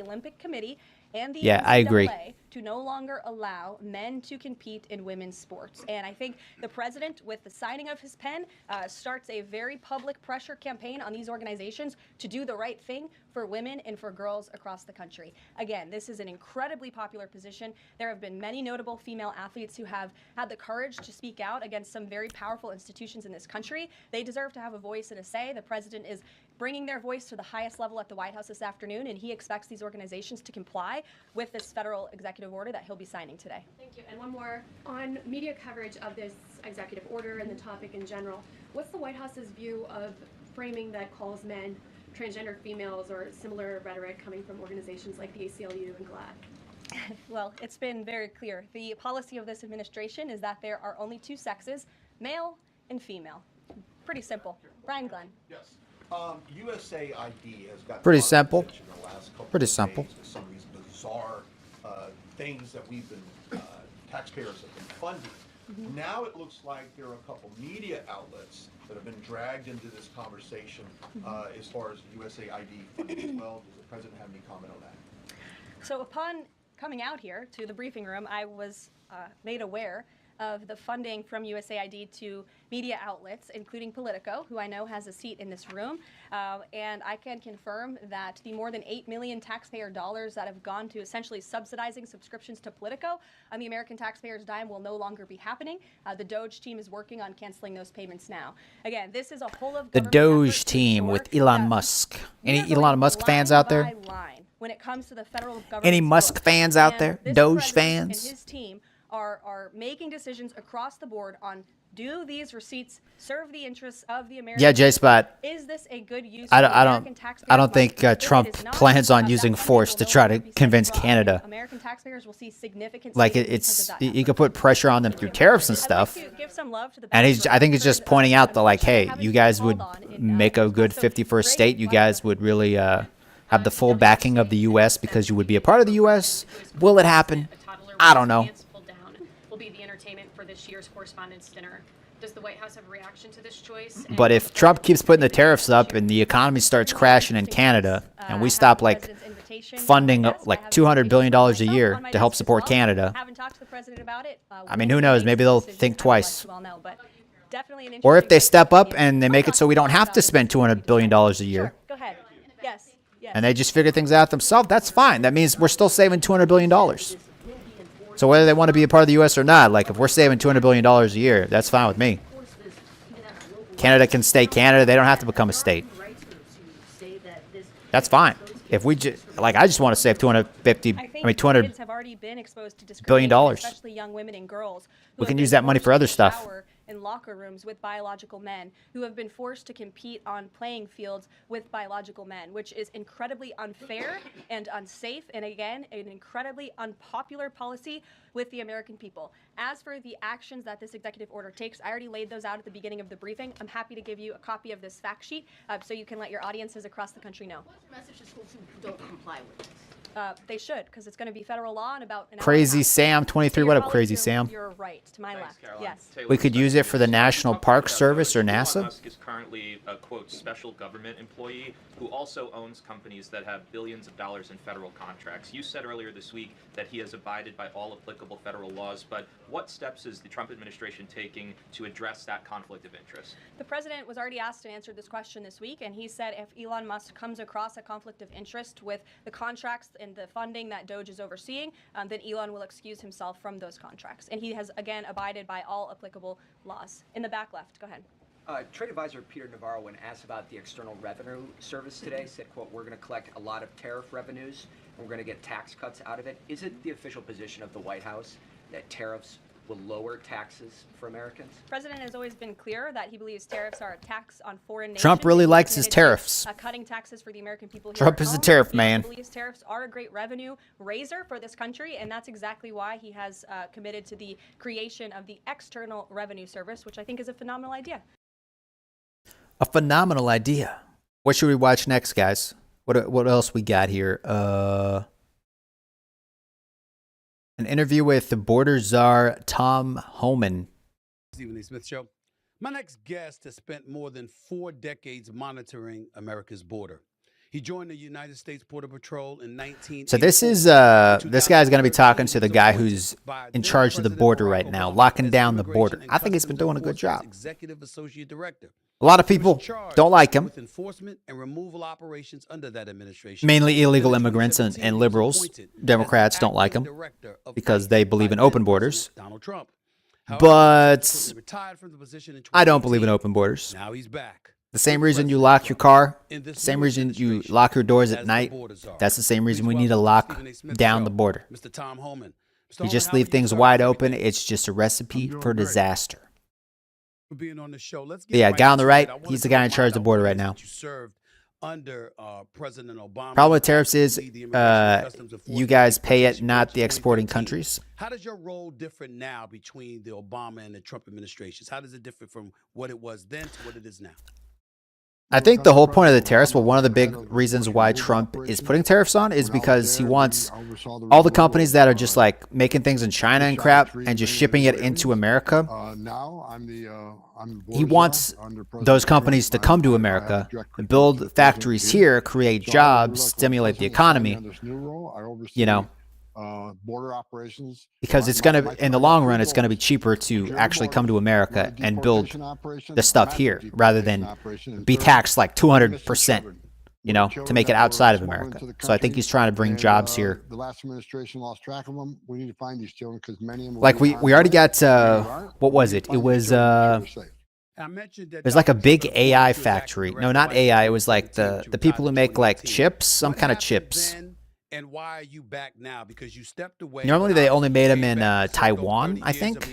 Yeah, I agree. To no longer allow men to compete in women's sports. And I think the president, with the signing of his pen, starts a very public pressure campaign on these organizations to do the right thing for women and for girls across the country. Again, this is an incredibly popular position. There have been many notable female athletes who have had the courage to speak out against some very powerful institutions in this country. They deserve to have a voice and a say. The president is bringing their voice to the highest level at the White House this afternoon, and he expects these organizations to comply with this federal executive order that he'll be signing today. Thank you. And one more on media coverage of this executive order and the topic in general. What's the White House's view of framing that calls men transgender females or similar rhetoric coming from organizations like the ACLU and GLAAD? Well, it's been very clear. The policy of this administration is that there are only two sexes, male and female. Pretty simple. Brian Glenn. Yes. USAID has got Pretty simple. in the last couple Pretty of simple. days with some of these bizarre things that we've been taxpayers have been funding. Now it looks like there are a couple media outlets that have been dragged into this conversation as far as USAID funding as well. Does the president have any comment on that? So upon coming out here to the briefing room, I was made aware of the funding from USAID to media outlets, including Politico, who I know has a seat in this room. And I can confirm that the more than 8 million taxpayer dollars that have gone to essentially subsidizing subscriptions to Politico on the American taxpayers' dime will no longer be happening. The Doge team is working on canceling those payments now. Again, this is a whole of The Doge team with Elon Musk. Any Elon Musk fans out there? When it comes to the federal government. Any Musk fans out there? Doge fans? And his team are making decisions across the board on, do these receipts serve the interests of the American Yeah, J-Spot. Is this a good use I of American taxpayers' don't think money? If Trump it is not, plans on that using funding force will to no try longer to be convince spent abroad. Canada. American taxpayers will see significant Like savings it's, because of that you could put pressure on them through tariffs and stuff. I'd like to give some love to the And I think he's just pointing out that, like, hey, you guys would make a good 51st state. You guys would really have the full backing of the U.S. because you would be a part of the U.S. Will it happen? I don't know. Will be the entertainment for this year's Correspondents' Dinner. Does the White House have a reaction to this choice? But if Trump keeps putting the tariffs up and the economy starts crashing in Canada and we stop like funding like $200 billion a year to help support Canada, I mean, who knows? Maybe they'll think twice. Or if they step up and they make it so we don't have to spend $200 billion a year. Go ahead. Yes. And they just figure things out themselves, that's fine. That means we're still saving $200 billion. So whether they want to be a part of the U.S. or not, like if we're saving $200 billion a year, that's fine with me. Canada can stay Canada. They don't have to become a state. That's fine. If we I just want to save $200 billion. Especially young women and girls. We can use that money for other stuff. In locker rooms with biological men who have been forced to compete on playing fields with biological men, which is incredibly unfair and unsafe, and again, an incredibly unpopular policy with the American people. As for the actions that this executive order takes, I already laid those out at the beginning of the briefing. I'm happy to give you a copy of this fact sheet so you can let your audiences across the country know. What's your message to schools who don't comply with this? They should, because it's going to be federal law in about an hour. Crazy Sam 23. What up, Crazy Sam? You're right, to my left. Yes. We could use it for the National Park Service or NASA. Musk is currently a, quote, special government employee who also owns companies that have billions of dollars in federal contracts. You said earlier this week that he has abided by all applicable federal laws, but what steps is the Trump administration taking to address that conflict of interest? The president was already asked and answered this question this week, and he said if Elon Musk comes across a conflict of interest with the contracts and the funding that Doge is overseeing, then Elon will excuse himself from those contracts. And he has, again, abided by all applicable laws. In the back left, go ahead. Trade advisor Peter Navarro, when asked about the External Revenue Service today, said, quote, we're going to collect a lot of tariff revenues and we're going to get tax cuts out of it. Is it the official position of the White House that tariffs will lower taxes for Americans? The president has always been clear that he believes tariffs are a tax on foreign nations. Trump really likes his tariffs. Cutting taxes for the American people here Trump at is a home. tariff man. He believes tariffs are a great revenue raiser for this country, and that's exactly why he has committed to the creation of the External Revenue Service, which I think is a phenomenal idea. A phenomenal idea. What should we watch next, guys? What else we got here? An interview with the border czar Tom Homan. Stephen A. Smith Show. My next guest has spent more than 4 decades monitoring America's border. He joined the United States Border Patrol in 1984. So this is this guy's going to be talking to the guy who's in charge of the border right now, locking down the border. I think he's been doing a good job. Executive Associate Director. A lot of people don't like him. With enforcement and removal operations under that administration. Mainly illegal immigrants and liberals. Democrats don't like him because they believe in open borders. Donald Trump. But I don't believe in open borders. Now he's back. The same reason you lock your car, same reason you lock your doors at night, that's the same reason we need to lock down the border. Mr. Tom Homan. You just leave things wide open, it's just a recipe for disaster. For being on the show. Let's But yeah, guy on the right, he's the guy in charge of the border right now. You served under President Obama. Problem with tariffs is you guys pay it, not the exporting countries. How does your role differ now between the Obama and the Trump administrations? How does it differ from what it was then to what it is now? I think the whole point of the tariffs, well, one of the big reasons why Trump is putting tariffs on is because he wants all the companies that are just like making things in China and crap and just shipping it into America. He wants those companies to come to America, build factories here, create jobs, stimulate the economy, you know, border operations, because it's going to, in the long run, it's going to be cheaper to actually come to America and build the stuff here rather than be taxed like 200%, you know, to make it outside of America. So I think he's trying to bring jobs here. The last administration lost track of them. We need to find these children because many of them. Like we already got, what was it? It was, there's like a big AI factory. No, not AI. It was like the people who make like chips, some kind of chips. And why are you back now? Because you stepped away. Normally they only made them in Taiwan, I think.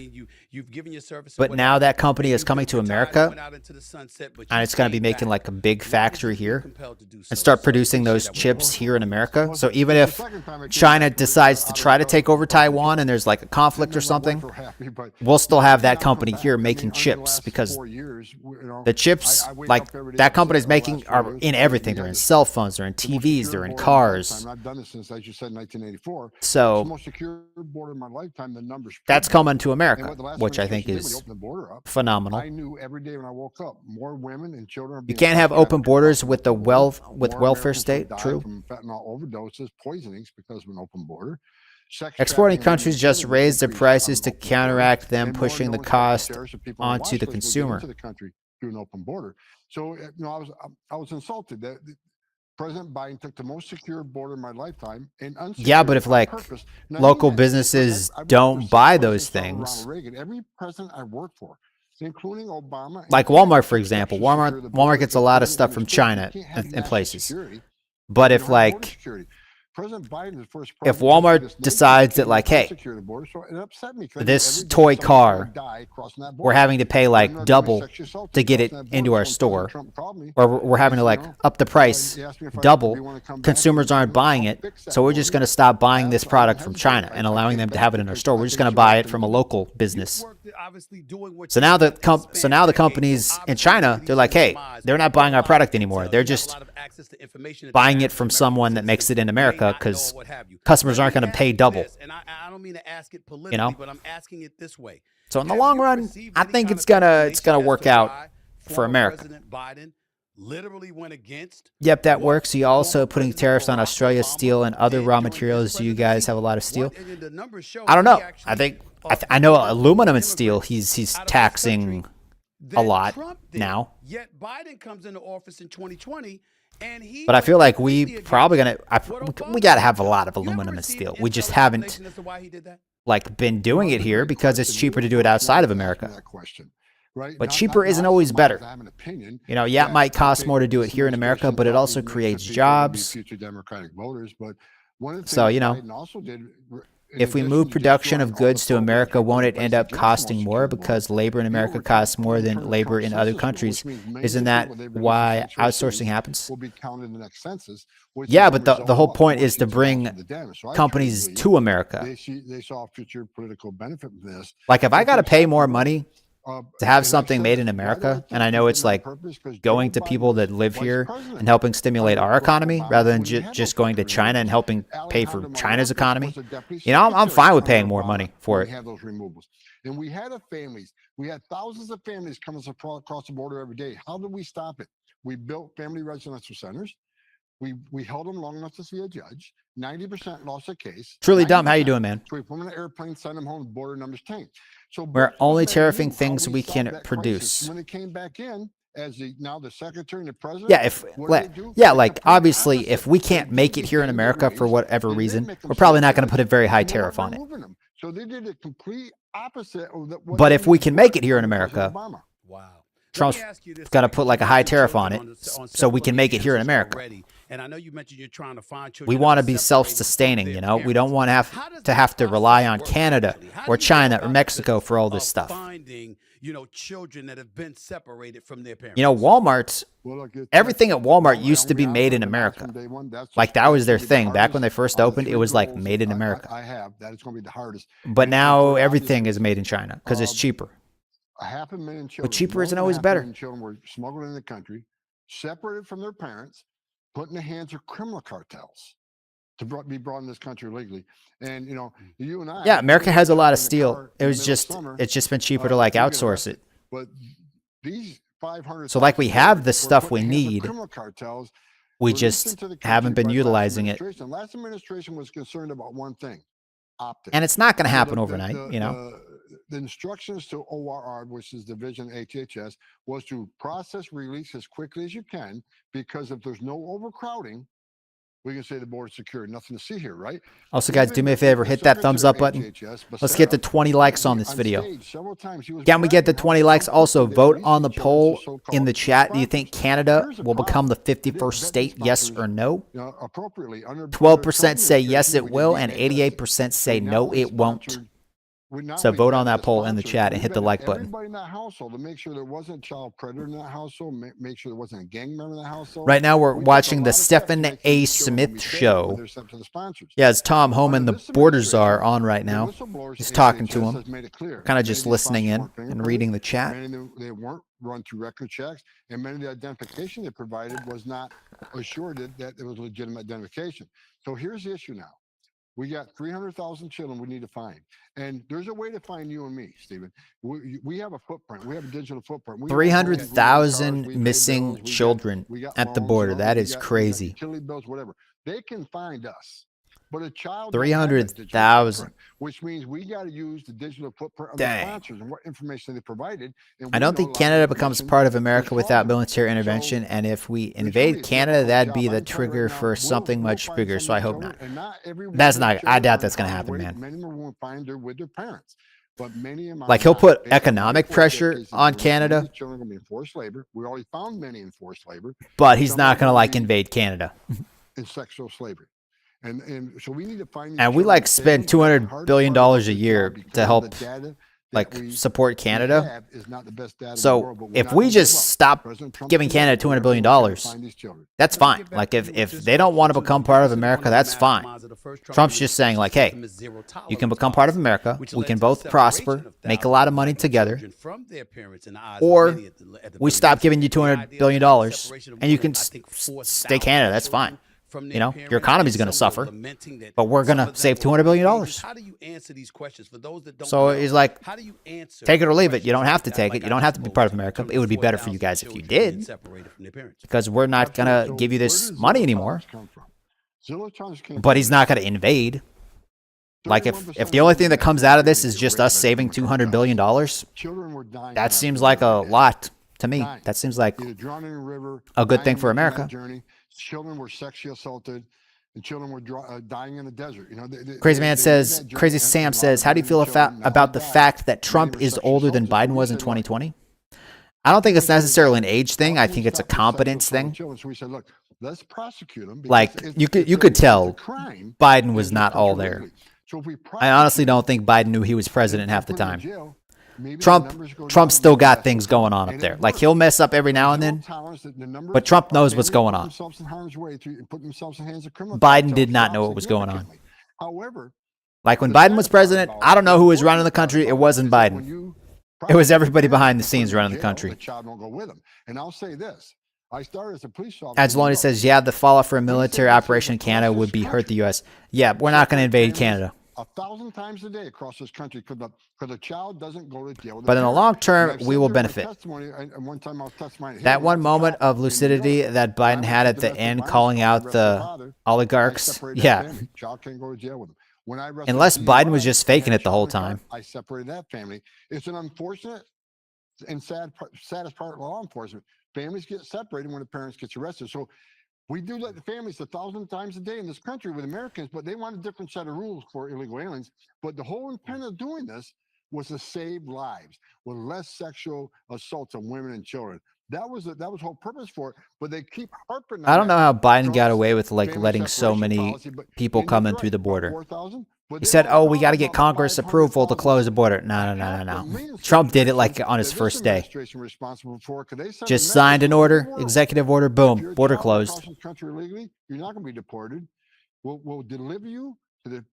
You've given your service. But now that company is coming to America, and it's going to be making like a big factory here and start producing those chips here in America. So even if China decides to try to take over Taiwan and there's like a conflict or something, we'll still have that company here making chips because the chips like that company is making are in everything. They're in cell phones, they're in TVs, they're in cars. Since, as you said, 1984. So the most secure border in my lifetime. The numbers. That's coming to America, which I think is phenomenal. I knew every day when I woke up, more women and children. You can't have open borders with the welfare state. True. From fentanyl overdoses, poisonings because of an open border. Exporting countries just raise their prices to counteract them pushing the cost onto the consumer. Through an open border. So you know, I was insulted that. President Biden took the most secure border in my lifetime. And yeah, but if like local businesses don't buy those things, every president I worked for, including Obama, like Walmart, for example, Walmart gets a lot of stuff from China and places. But if like if Walmart decides that like, hey, this toy car, we're having to pay like double to get it into our store, or we're having to like up the price double, consumers aren't buying it, so we're just going to stop buying this product from China and allowing them to have it in our store. We're just going to buy it from a local business. So now the companies in China, they're like, hey, they're not buying our product anymore. They're just buying it from someone that makes it in America because customers aren't going to pay double. And I don't mean to ask it politically, you know? But I'm asking it this way. So in the long run, I think it's gonna work out for America. President Biden literally went against. Yep, that works. He also putting tariffs on Australia steel and other raw materials. Do you guys have a lot of steel? I don't know. I know aluminum and steel. He's taxing a lot now. Yet Biden comes into office in 2020. But I feel like we probably we got to have a lot of aluminum and steel. We just haven't like been doing it here because it's cheaper to do it outside of America. But cheaper isn't always better. You know, yeah, it might cost more to do it here in America, but it also creates jobs. So, you know, if we move production of goods to America, won't it end up costing more because labor in America costs more than labor in other countries? Isn't that why outsourcing happens? Yeah, but the whole point is to bring companies to America. They saw future political benefit from this. Like if I got to pay more money to have something made in America, and I know it's like going to people that live here and helping stimulate our economy rather than just going to China and helping pay for China's economy. You know, I'm fine with paying more money for it. And we had families. We had thousands of families coming across the border every day. How did we stop it? We built family residential centers. We held them long enough to see a judge. 90% lost a case. Truly dumb. How you doing, man? So we put them in an airplane, send them home, border numbers tanked. So we're only tariffing things we can produce. When they came back in, as now the secretary and the president. Yeah, like obviously, if we can't make it here in America for whatever reason, we're probably not going to put a very high tariff on it. So they did a complete opposite of But if we can make it here in America, Trump's got to put like a high tariff on it so we can make it here in America. And I know you mentioned you're trying to find children. We want to be self-sustaining, you know. We don't want to have to rely on Canada or China or Mexico for all this stuff. Finding, you know, children that have been separated from their parents. You know, Walmart's, everything at Walmart used to be made in America. Like that was their thing. Back when they first opened, it was like made in America. I have. That is going to be the hardest. But now everything is made in China because it's cheaper. 500,000 children. But cheaper isn't always better. Children were smuggled in the country, separated from their parents, put in the hands of criminal cartels to be brought in this country legally. And you know, you and I. Yeah, America has a lot of steel. It's just been cheaper to like outsource it. But these 500. So like we have the stuff we need. Criminal cartels. We just haven't been utilizing it. The last administration was concerned about one thing: optics. And it's not going to happen overnight, you know. The instructions to ORR, which is Division HHS, was to process release as quickly as you can, because if there's no overcrowding, we can say the border's secure. Nothing to see here, right? Also, guys, do me a favor. Hit that thumbs up button. Let's get to 20 likes on this video. Can we get the 20 likes? Also, vote on the poll in the chat. Do you think Canada will become the 51st state, yes or no? 12% say yes, it will, and 88% say no, it won't. So vote on that poll in the chat and hit the like button. Everybody in that household to make sure there wasn't a child predator in that household, make sure there wasn't a gang member in that household. Right now we're watching the Stephen A. Smith show. Yeah, it's Tom Homan, the border czar, on right now. Just talking to him, kind of just listening in and reading the chat. They weren't run through record checks, and many of the identification they provided was not assured that it was legitimate identification. So here's the issue now. We got 300,000 children we need to find. And there's a way to find you and me, Stephen. We have a footprint. We have a digital footprint. 300,000 missing children at the border. That is crazy. Utility bills, whatever. They can find us. But a child 300,000. Which means we got to use the digital footprint of the sponsors and what information they provided. I don't think Canada becomes part of America without military intervention. And if we invade Canada, that'd be the trigger for something much bigger. So I hope not. That's not. I doubt that's going to happen, man. Many won't find their with their parents. But many of like he'll put economic pressure on Canada. Children are going to be in forced labor. We already found many in forced labor. But he's not going to like invade Canada. In sexual slavery. And so we need to find. And we like spend $200 billion a year to help like support Canada. So if we just stop giving Canada $200 billion, that's fine. Like if they don't want to become part of America, that's fine. Trump's just saying like, hey, you can become part of America. We can both prosper, make a lot of money together, or we stop giving you $200 billion and you can stay Canada. That's fine. You know, your economy is going to suffer, but we're going to save $200 billion. How do you answer these questions for those that don't so he's like, how do you answer take it or leave it. You don't have to take it. You don't have to be part of America. It would be better for you guys if you did, because we're not going to give you this money anymore. But he's not going to invade. Like if the only thing that comes out of this is just us saving $200 billion, that seems like a lot to me. That seems like a good thing for America. Children were sexually assaulted, and children were dying in the desert. You know, Crazy Sam says, how do you feel about the fact that Trump is older than Biden was in 2020? I don't think it's necessarily an age thing. I think it's a competence thing. So we said, look, let's prosecute them. Like you could tell Biden was not all there. I honestly don't think Biden knew he was president half the time. Trump still got things going on up there. Like he'll mess up every now and then, but Trump knows what's going on. Biden did not know what was going on. Like when Biden was president, I don't know who was running the country. It wasn't Biden. It was everybody behind the scenes running the country. And I'll say this. I started as a police officer. Adzeloni says, yeah, the fallout for a military operation in Canada would be hurt the U.S. Yeah, we're not going to invade Canada. 1,000 times a day across this country because the child doesn't go to jail. But in the long term, we will benefit. That one moment of lucidity that Biden had at the end, calling out the oligarchs, yeah. Unless Biden was just faking it the whole time. I separated that family. It's an unfortunate and saddest part of law enforcement. Families get separated when the parents get arrested. So we do let the families 1,000 times a day in this country with Americans, but they want a different set of rules for illegal aliens. But the whole intent of doing this was to save lives with less sexual assaults on women and children. That was the whole purpose for it. But they keep harping on I don't know how Biden got Trump's away with like family letting so separation many policy, but people and come you're in through right, the about border. 4,000. But He they said, all "Oh, we talk got to get about Congress approval to 500,000. close the border." No. Trump did it like on his first day. Responsible for, 'cause they send a Just signed message an to the order, world. executive order, If boom, you're border traveling closed. across this country illegally, you're not going to be deported. We'll deliver you to the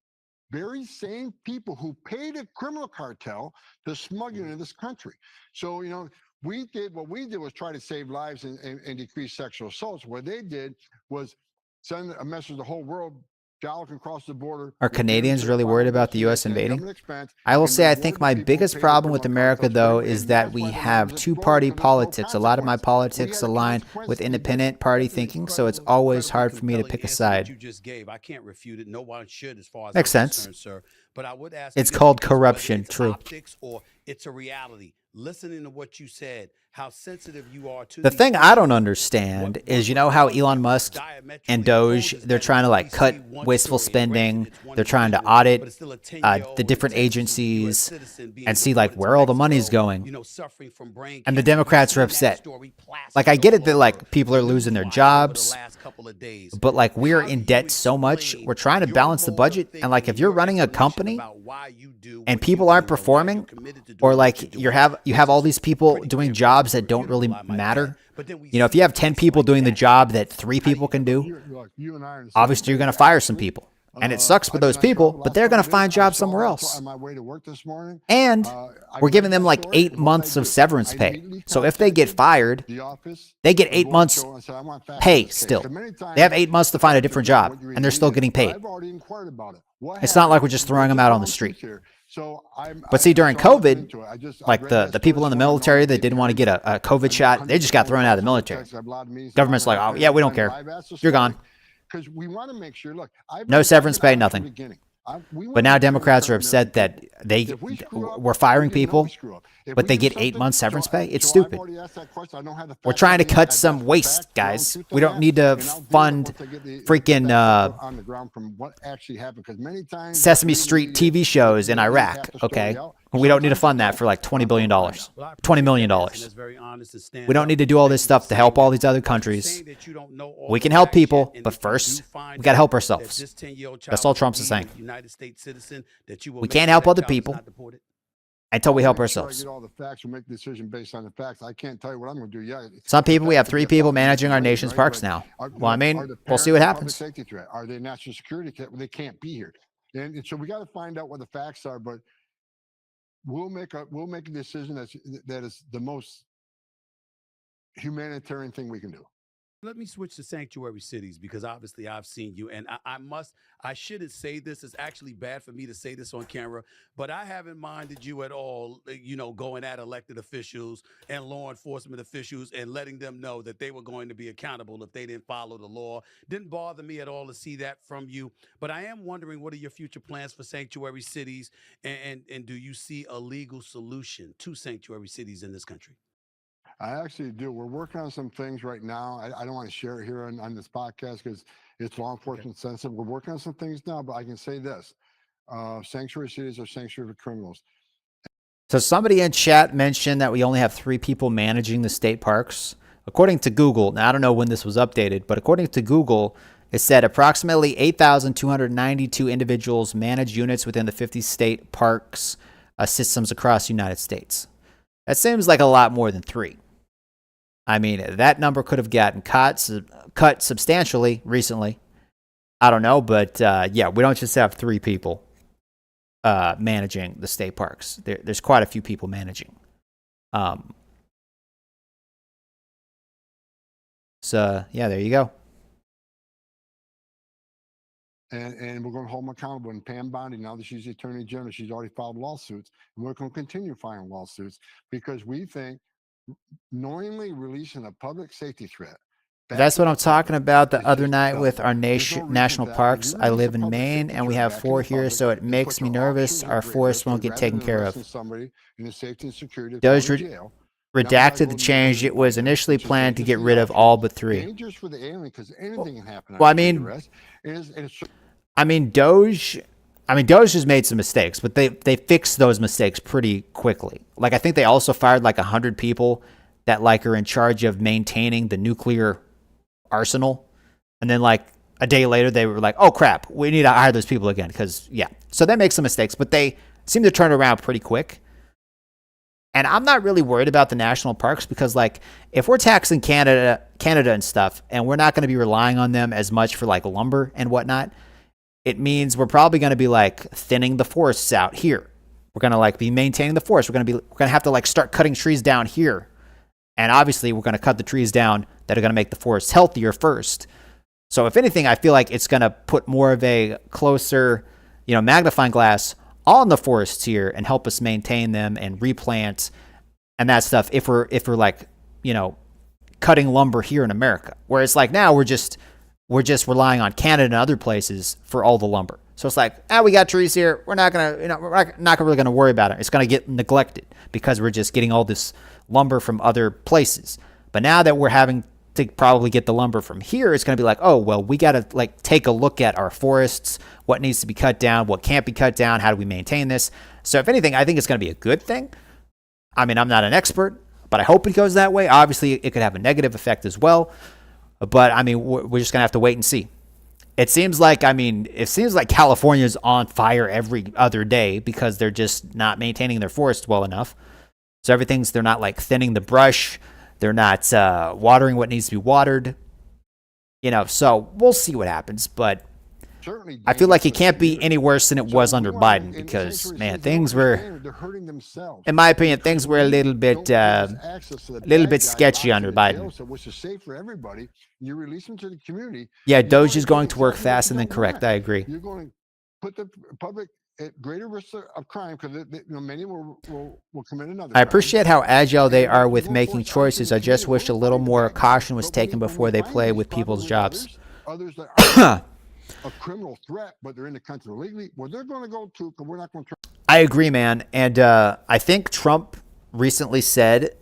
very same people who paid a criminal cartel to smuggle you into this country. So, what we did was try to save lives and decrease sexual assaults. What they did was send a message to the whole world. Y'all can cross the border. Are You're Canadians to your really final worried about the U.S. destination at invading? government expense, I will and say I reward think the my people who biggest pay the problem with criminal America, cartels. though, And is that that's we why the border have was two-party exploring, and there's no politics. A lot of my consequence. We politics had a align consequence with to the independent event. party That's an thinking, so it's incredible, always hard for me to compelling pick a answer that side. you just gave. I can't refute it. No one should, as far as Makes I'm sense. concerned, sir. But I would ask It's you this, called because whether corruption, it's true. optics or it's a reality. Listening to what you said, how sensitive you are to The these thing I don't issues, understand is, how Elon Musk and Doge, they're trying to like cut wasteful spending. They're trying to audit the different agencies and see like where all the money's going. And the Democrats are upset. Like, I get it that like people are losing their jobs, but like we're in debt so much. We're trying to balance the budget. And like if you're running a company and people aren't performing, or like you have all these people doing jobs that don't really matter. If you have 10 people doing the job that 3 people can do, obviously you're going to fire some people. And it sucks for those people, but they're going to find jobs somewhere else. On my way to work this morning, And we're giving them like 8 months of severance pay. So if they get fired, they get 8 months pay still. They have 8 months to find a different job, and they're still getting paid. It's not like we're just throwing them out on the street. But see, during COVID, like the people in the military that didn't want to get a COVID shot, they just got thrown out of the military. Government's like, oh, yeah, we don't care. You're gone. Because we want to make sure, look, No severance pay, nothing. But now Democrats are upset that we're firing people, but they get 8 months severance pay. It's stupid. We're trying to cut some waste, guys. We don't need to fund freaking on the ground from what actually happened, because many times Sesame Street TV shows in Iraq, okay? We don't need to fund that for like $20 billion, $20 million. We don't need to do all this stuff to help all these other countries. We can help people, but first, we got to help ourselves. That's all Trump's saying. We can't help other people until we help ourselves. Get all the facts and make a decision based on the facts. I can't tell you what I'm going to do yet. Some people, we have 3 people managing our nation's parks now. Well, I mean, we'll see what happens. Safety threat? Are they national security threat? Well, they can't be here. And so we got to find out what the facts are, but we'll make a decision that is the most humanitarian thing we can do. Let me switch to sanctuary cities, because obviously I've seen you, and I shouldn't say this. It's actually bad for me to say this on camera, but I haven't minded you at all, going at elected officials and law enforcement officials and letting them know that they were going to be accountable if they didn't follow the law. Didn't bother me at all to see that from you, but I am wondering, what are your future plans for sanctuary cities, and do you see a legal solution to sanctuary cities in this country? I actually do. We're working on some things right now. I don't want to share it here on this podcast because it's law enforcement sensitive. We're working on some things now, but I can say this. Sanctuary cities are sanctuary for criminals. So somebody in chat mentioned that we only have 3 people managing the state parks. According to Google, now I don't know when this was updated, but according to Google, it said approximately 8,292 individuals manage units within the 50 state parks systems across the United States. That seems like a lot more than 3. I mean, that number could have gotten cut substantially recently. I don't know, but yeah, we don't just have 3 people managing the state parks. There's quite a few people managing. So, yeah, there you go. And we're going to hold them accountable. And Pam Bondi, now that she's the Attorney General, she's already filed lawsuits. And we're going to continue filing lawsuits because we think knowingly releasing a public safety threat. That's what I'm talking about the other night with our national parks. I live in Maine, and we have 4 here, so it makes me nervous our forests won't get taken care of. Doge redacted the change. It was initially planned to get rid of all but 3. Dangerous for the alien because anything can happen. Well, I mean, Doge I mean, Doge has made some mistakes, but they fixed those mistakes pretty quickly. Like, I think they also fired like 100 people that like are in charge of maintaining the nuclear arsenal. And then like a day later, they were like, oh crap, we need to hire those people again. Cause yeah, so they make some mistakes, but they seem to turn around pretty quick. And I'm not really worried about the national parks because like if we're taxing Canada and stuff, and we're not going to be relying on them as much for like lumber and whatnot, it means we're probably going to be like thinning the forests out here. We're going to like be maintaining the forest. We're going to have to like start cutting trees down here. And obviously we're going to cut the trees down that are going to make the forest healthier first. So if anything, I feel like it's going to put more of a closer, magnifying glass on the forests here and help us maintain them and replant and that stuff. If we're like, cutting lumber here in America, whereas like now we're just relying on Canada and other places for all the lumber. So it's like, we got trees here. We're not going to, we're not really going to worry about it. It's going to get neglected because we're just getting all this lumber from other places. But now that we're having to probably get the lumber from here, it's going to be like, oh, well, we got to like take a look at our forests, what needs to be cut down, what can't be cut down, how do we maintain this? So if anything, I think it's going to be a good thing. I mean, I'm not an expert, but I hope it goes that way. Obviously, it could have a negative effect as well. But I mean, we're just going to have to wait and see. It seems like California is on fire every other day because they're just not maintaining their forests well enough. So they're not like thinning the brush. They're not watering what needs to be watered. So we'll see what happens. But certainly, I feel like it can't be any worse than it was under Biden because, man, in my opinion, things were a little bit sketchy under Biden. Which is safe for everybody. You release them to the community. Yeah, Doge is going to work fast and then correct. I agree. You're going to put the public at greater risk of crime because many will commit another crime. I appreciate how agile they are with making choices. I just wish a little more caution was taken before they play with people's jobs. Others that are a criminal threat, but they're in the country illegally. Well, they're going to go to because we're not going to. I agree, man. And I think Trump recently said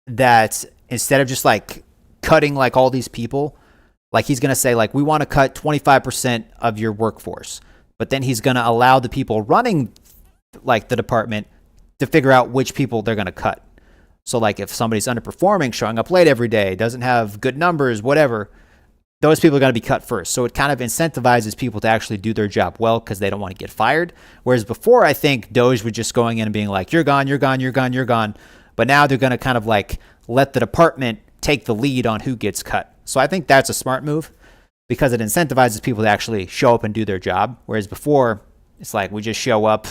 that instead of just like cutting like all these people, like he's going to say like we want to cut 25% of your workforce. But then he's going to allow the people running like the department to figure out which people they're going to cut. So like if somebody's underperforming, showing up late every day, doesn't have good numbers, whatever, those people are going to be cut first. So it kind of incentivizes people to actually do their job well because they don't want to get fired. Whereas before, I think Doge was just going in and being like, you're gone, you're gone, you're gone, you're gone. But now they're going to kind of like let the department take the lead on who gets cut. So I think that's a smart move, because it incentivizes people to actually show up and do their job. Whereas before, it's like we just show up,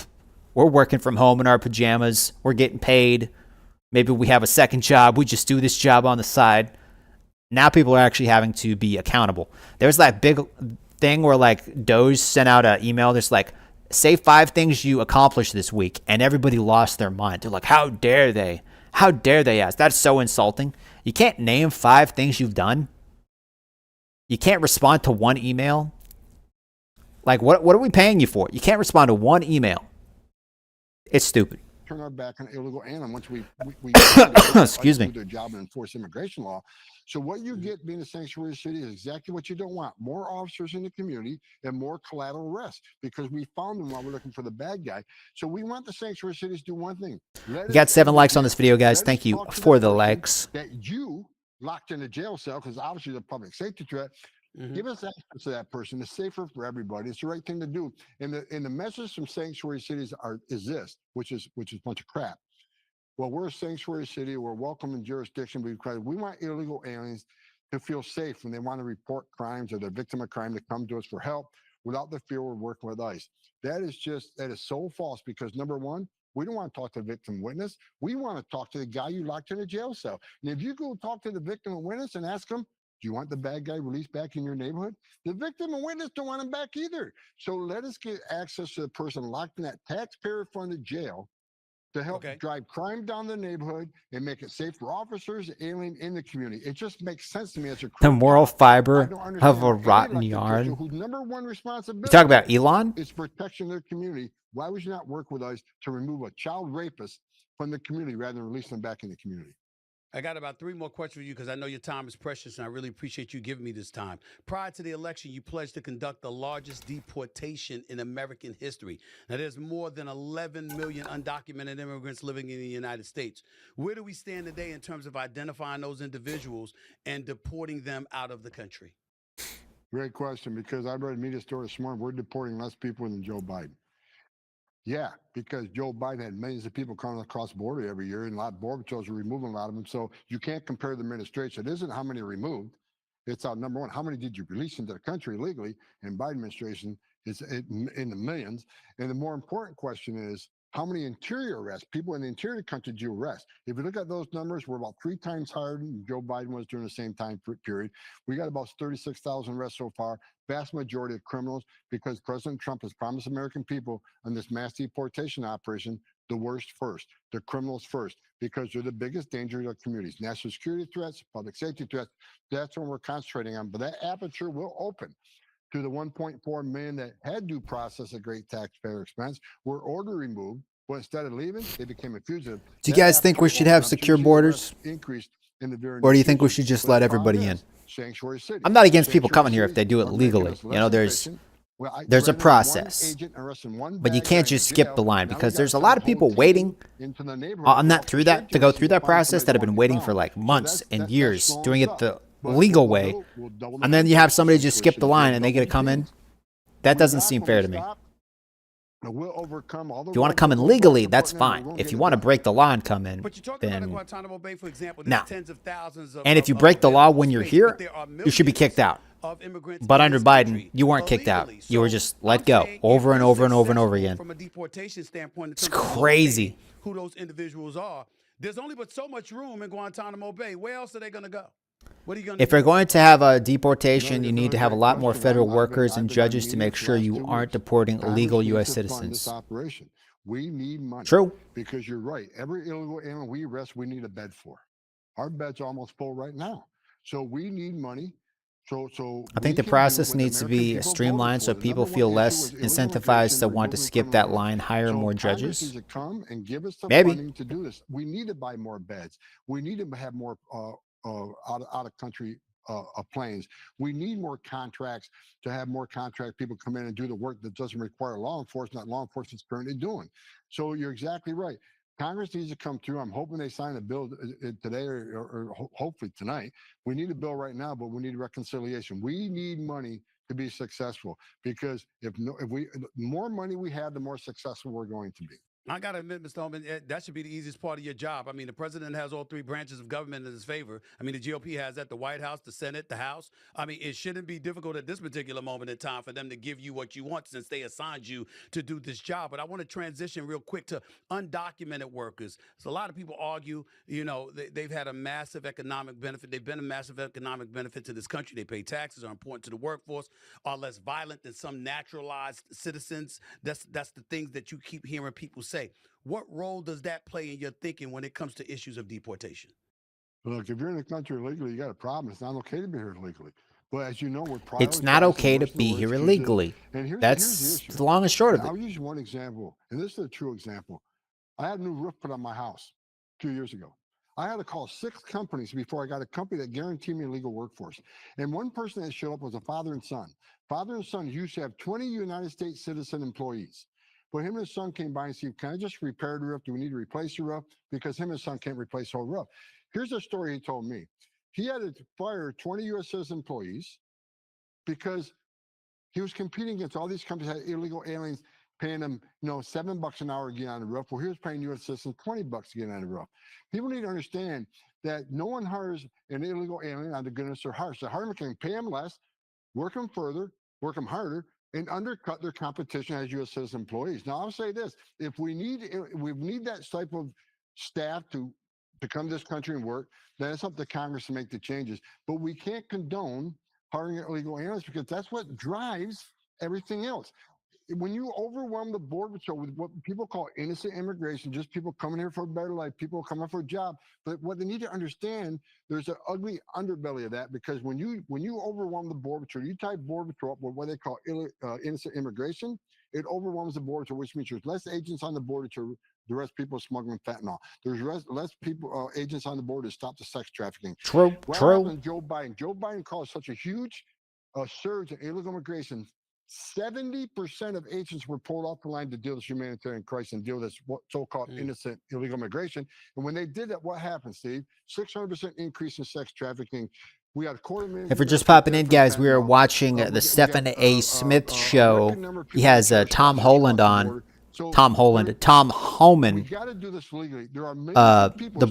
we're working from home in our pajamas, we're getting paid, maybe we have a second job, we just do this job on the side. Now people are actually having to be accountable. There's that big thing where like Doge sent out an email that's like, say 5 things you accomplished this week, and everybody lost their mind. They're like, how dare they? How dare they ask? That's so insulting. You can't name 5 things you've done. You can't respond to one email. Like, what are we paying you for? You can't respond to one email. It's stupid. Turn our back on illegal alien once we excuse me. Do their job and enforce immigration law. So what you get being a sanctuary city is exactly what you don't want. More officers in the community and more collateral arrests, because we found them while we're looking for the bad guy. So we want the sanctuary cities to do one thing. We got 7 likes on this video, guys. Thank you for the likes. That you locked in a jail cell because obviously the public safety threat. Give us access to that person. It's safer for everybody. It's the right thing to do. And the message from sanctuary cities is this, which is a bunch of crap. Well, we're a sanctuary city. We're welcoming jurisdiction because we want illegal aliens to feel safe when they want to report crimes or they're victim of crime to come to us for help without the fear we're working with ICE. That is so false, because number one, we don't want to talk to the victim witness. We want to talk to the guy you locked in a jail cell. And if you go talk to the victim and witness and ask them, do you want the bad guy released back in your neighborhood? The victim and witness don't want him back either. So let us get access to the person locked in that taxpayer-funded jail to help drive crime down the neighborhood and make it safe for officers, alien in the community. It just makes sense to me as a the moral fiber of a rotten yard. Whose number one responsibility? You talk about Elon? It's protection of their community. Why would you not work with us to remove a child rapist from the community rather than release them back in the community? I got about 3 more questions for you because I know your time is precious and I really appreciate you giving me this time. Prior to the election, you pledged to conduct the largest deportation in American history. Now, there's more than 11 million undocumented immigrants living in the United States. Where do we stand today in terms of identifying those individuals and deporting them out of the country? Great question, because I read a media story this morning. We're deporting less people than Joe Biden. Yeah, because Joe Biden had millions of people coming across the border every year, and a lot of border patrols are removing a lot of them. So you can't compare the administration. It isn't how many removed. It's number one, how many did you release into the country illegally? And Biden administration is in the millions. And the more important question is, how many interior arrests, people in the interior country did you arrest? If you look at those numbers, we're about 3 times higher than Joe Biden was during the same time period. We got about 36,000 arrests so far, vast majority of criminals, because President Trump has promised American people on this mass deportation operation, the worst first, the criminals first, because they're the biggest danger to our communities. National security threats, public safety threats, that's what we're concentrating on. But that aperture will open to the 1.4 million that had due process at great taxpayer expense, were order removed, but instead of leaving, they became a fugitive. Do you guys think we should have secure borders? Or do you think we should just let everybody in? I'm not against people coming here if they do it legally. You know, there's a process. But you can't just skip the line, because there's a lot of people waiting on that to go through that process that have been waiting for like months and years, doing it the legal way, and then you have somebody just skip the line and they get to come in. That doesn't seem fair to me. If you want to come in legally, that's fine. If you want to break the law and come in, then no. And if you break the law when you're here, you should be kicked out. But under Biden, you weren't kicked out. You were just let go over and over and over and over again. From a deportation standpoint, it's crazy. Who those individuals are. There's only but so much room in Guantanamo Bay. Where else are they going to go? What are you going to If you're going to have a deportation, you need to have a lot more federal workers and judges to make sure you aren't deporting illegal U.S. citizens. We need money. True. Because you're right. Every illegal alien we arrest, we need a bed for. Our bed's almost full right now. So we need money. I think the process needs to be streamlined so people feel less incentivized to want to skip that line, hire more judges. Needs to come and give us the Maybe. funding to do this. We need to buy more beds. We need to have more out of country planes. We need more contracts to have more contract people come in and do the work that doesn't require law enforcement, law enforcement is currently doing. So you're exactly right. Congress needs to come through. I'm hoping they sign a bill today or hopefully tonight. We need a bill right now, but we need reconciliation. We need money to be successful, because if more money we have, the more successful we're going to be. I got to admit, Mr. Holman, that should be the easiest part of your job. I mean, the president has all 3 branches of government in his favor. I mean, the GOP has that, the White House, the Senate, the House. I mean, it shouldn't be difficult at this particular moment in time for them to give you what you want, since they assigned you to do this job. But I want to transition real quick to undocumented workers. So a lot of people argue, you know, they've had a massive economic benefit. They've been a massive economic benefit to this country. They pay taxes, are important to the workforce, are less violent than some naturalized citizens. That's the things that you keep hearing people say. What role does that play in your thinking when it comes to issues of deportation? Look, if you're in the country illegally, you got a problem. It's not okay to be here illegally. But as you know, it's not okay to be here illegally. That's the long and short of it. I'll use one example, and this is a true example. I had a new roof put on my house 2 years ago. I had to call 6 companies before I got a company that guaranteed me a legal workforce. And one person that showed up was a father and son. Father and son used to have 20 United States citizen employees. But him and his son came by and said, can I just repair the roof? Do we need to replace the roof? Because him and his son can't replace the whole roof. Here's a story he told me. He had to fire 20 U.S. citizen employees because he was competing against all these companies that had illegal aliens paying them, $7 an hour to get on the roof. Well, he was paying U.S. citizens $20 to get on the roof. People need to understand that no one hires an illegal alien on the goodness of their heart. So hire them, can pay them less, work them further, work them harder, and undercut their competition as U.S. citizen employees. Now, I'll say this: if we need that type of staff to come to this country and work, then it's up to Congress to make the changes. But we can't condone hiring illegal aliens, because that's what drives everything else. When you overwhelm the border patrol with what people call innocent immigration, just people coming here for a better life, people coming for a job, but what they need to understand, there's an ugly underbelly of that, because when you overwhelm the border patrol, you type border patrol up with what they call innocent immigration, it overwhelms the border patrol, which means there's less agents on the border to the rest people smuggling fentanyl. There's less people, agents on the border to stop the sex trafficking. True. What True. happened to Joe Biden? Joe Biden caused such a huge surge in illegal immigration. 70% of agents were pulled off the line to deal with this humanitarian crisis and deal with this so-called innocent illegal immigration. And when they did that, what happened, Steve? 600% increase in sex trafficking. We had a $250,000. If you're just popping in, guys, we are watching the Stephen A. Smith show. He has Tom Holland on. Tom Holland, Tom Homan, the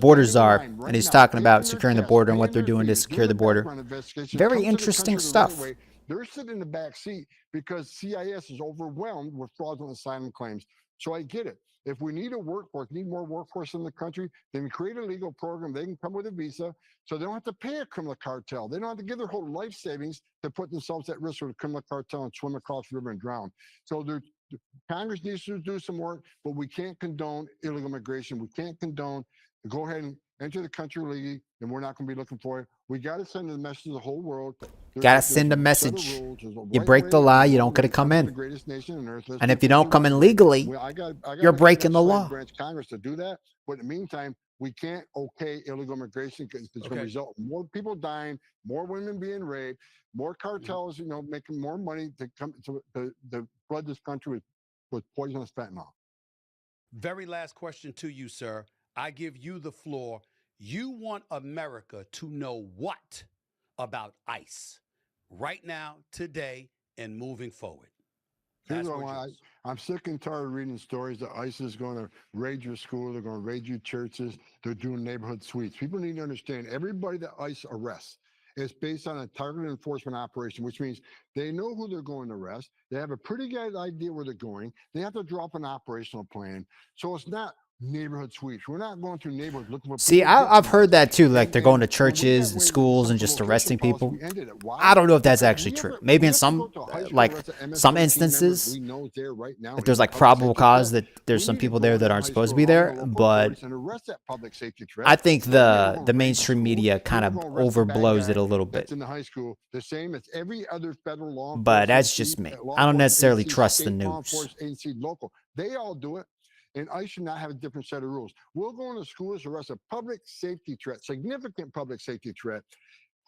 border czar, and he's talking about securing the border and what they're doing to secure the border. Very interesting stuff. They're sitting in the back seat because CIS is overwhelmed with fraudulent asylum claims. So I get it. If we need a workforce, need more workforce in the country, then create a legal program. They can come with a visa, so they don't have to pay a criminal cartel. They don't have to give their whole life savings to put themselves at risk with a criminal cartel and swim across the river and drown. So Congress needs to do some work, but we can't condone illegal immigration. We can't condone. Go ahead and enter the country legally, and we're not going to be looking for it. We got to send a message to the whole world. Got to send a message. You break the law, you don't get to come in. And if you don't come in legally, you're breaking the law. Congress to do that. But in the meantime, we can't okay illegal immigration because it's going to result in more people dying, more women being raped, more cartels, making more money to come to flood this country with poisonous fentanyl. Very last question to you, sir. I give you the floor. You want America to know what about ICE right now, today, and moving forward? I'm sick and tired of reading stories that ICE is going to raid your school, they're going to raid your churches, they're doing neighborhood sweeps. People need to understand everybody that ICE arrests is based on a targeted enforcement operation, which means they know who they're going to arrest. They have a pretty good idea where they're going. They have to drop an operational plan. So it's not neighborhood sweeps. We're not going through neighborhoods looking for. See, I've heard that too. Like they're going to churches and schools and just arresting people. I don't know if that's actually true. Maybe in some instances, if there's like probable cause that there's some people there that aren't supposed to be there. But I think the mainstream media kind of overblows it a little bit. But that's just me. I don't necessarily trust the news. They all do it. And ICE should not have a different set of rules. We'll go into schools, arrest a public safety threat, significant public safety threat.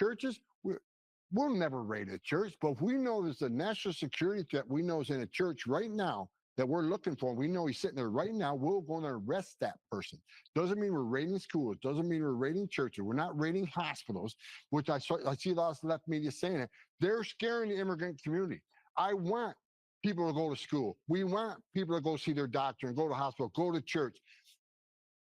Churches, we'll never raid a church, but if we know there's a national security threat we know is in a church right now that we're looking for, we know he's sitting there right now, we'll go and arrest that person. Doesn't mean we're raiding schools, doesn't mean we're raiding churches, we're not raiding hospitals, which I see a lot of left media saying it. They're scaring the immigrant community. I want people to go to school. We want people to go see their doctor and go to hospital, go to church.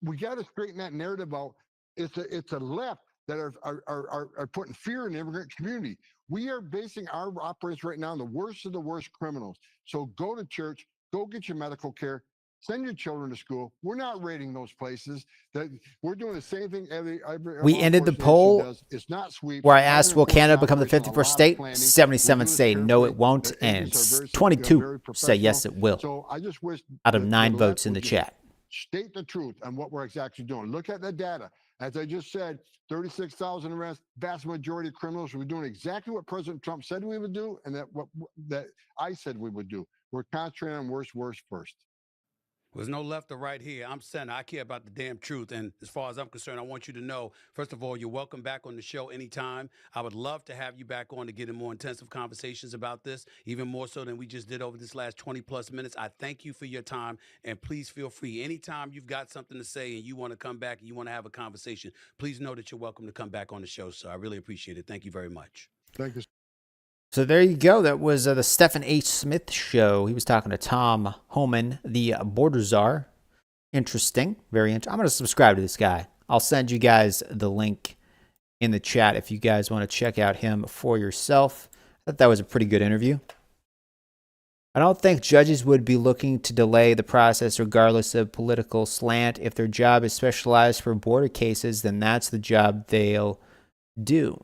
We got to straighten that narrative out. It's a left that are putting fear in the immigrant community. We are basing our operations right now on the worst of the worst criminals. So go to church, go get your medical care, send your children to school. We're not raiding those places. We're doing the same thing every we ended the poll it's not sweet. Where I asked, will Canada become the 51st state? 77 say no, it won't. And 22 say yes, it will. So I just wish out of 9 votes in the chat. State the truth on what we're exactly doing. Look at the data. As I just said, 36,000 arrests, vast majority of criminals. We're doing exactly what President Trump said we would do and that I said we would do. We're concentrating on worse first. There's no left or right here. I'm Senator. I care about the damn truth. And as far as I'm concerned, I want you to know, first of all, you're welcome back on the show anytime. I would love to have you back on to get in more intensive conversations about this, even more so than we just did over this last 20 plus minutes. I thank you for your time, and please feel free. Anytime you've got something to say and you want to come back and you want to have a conversation, please know that you're welcome to come back on the show, sir. I really appreciate it. Thank you very much. Thank you. So there you go. That was the Stephen A. Smith show. He was talking to Tom Homan, the border czar. Interesting. Very interesting. I'm going to subscribe to this guy. I'll send you guys the link in the chat if you guys want to check out him for yourself. I thought that was a pretty good interview. I don't think judges would be looking to delay the process regardless of political slant. If their job is specialized for border cases, then that's the job they'll do.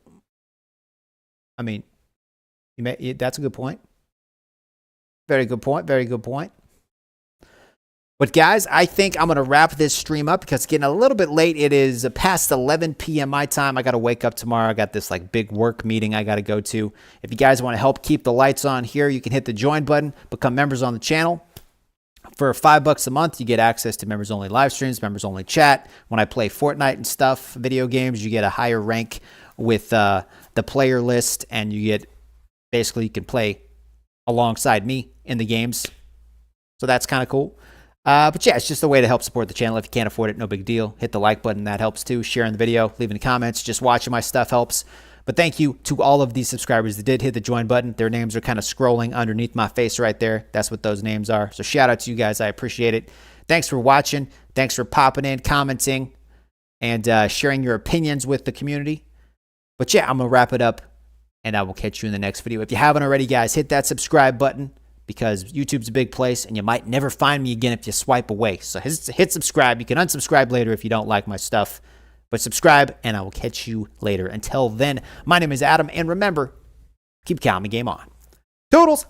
I mean, that's a good point. Very good point. Very good point. But guys, I think I'm going to wrap this stream up because it's getting a little bit late. It is past 11 p.m. my time. I got to wake up tomorrow. I got this big work meeting I got to go to. If you guys want to help keep the lights on here, you can hit the join button, become members on the channel. For $5 a month, you get access to members-only live streams, members-only chat. When I play Fortnite and stuff, video games, you get a higher rank with the player list, and you get basically you can play alongside me in the games. So that's kind of cool. But yeah, it's just a way to help support the channel. If you can't afford it, no big deal. Hit the like button. That helps too. Sharing the video, leaving the comments, just watching my stuff helps. But thank you to all of these subscribers that did hit the join button. Their names are kind of scrolling underneath my face right there. That's what those names are. So shout out to you guys. I appreciate it. Thanks for watching. Thanks for popping in, commenting, and sharing your opinions with the community. But yeah, I'm going to wrap it up, and I will catch you in the next video. If you haven't already, guys, hit that subscribe button, because YouTube's a big place, and you might never find me again if you swipe away. So hit subscribe. You can unsubscribe later if you don't like my stuff. But subscribe, and I will catch you later. Until then, my name is Adam, and remember, keep calm and game on. Toodles!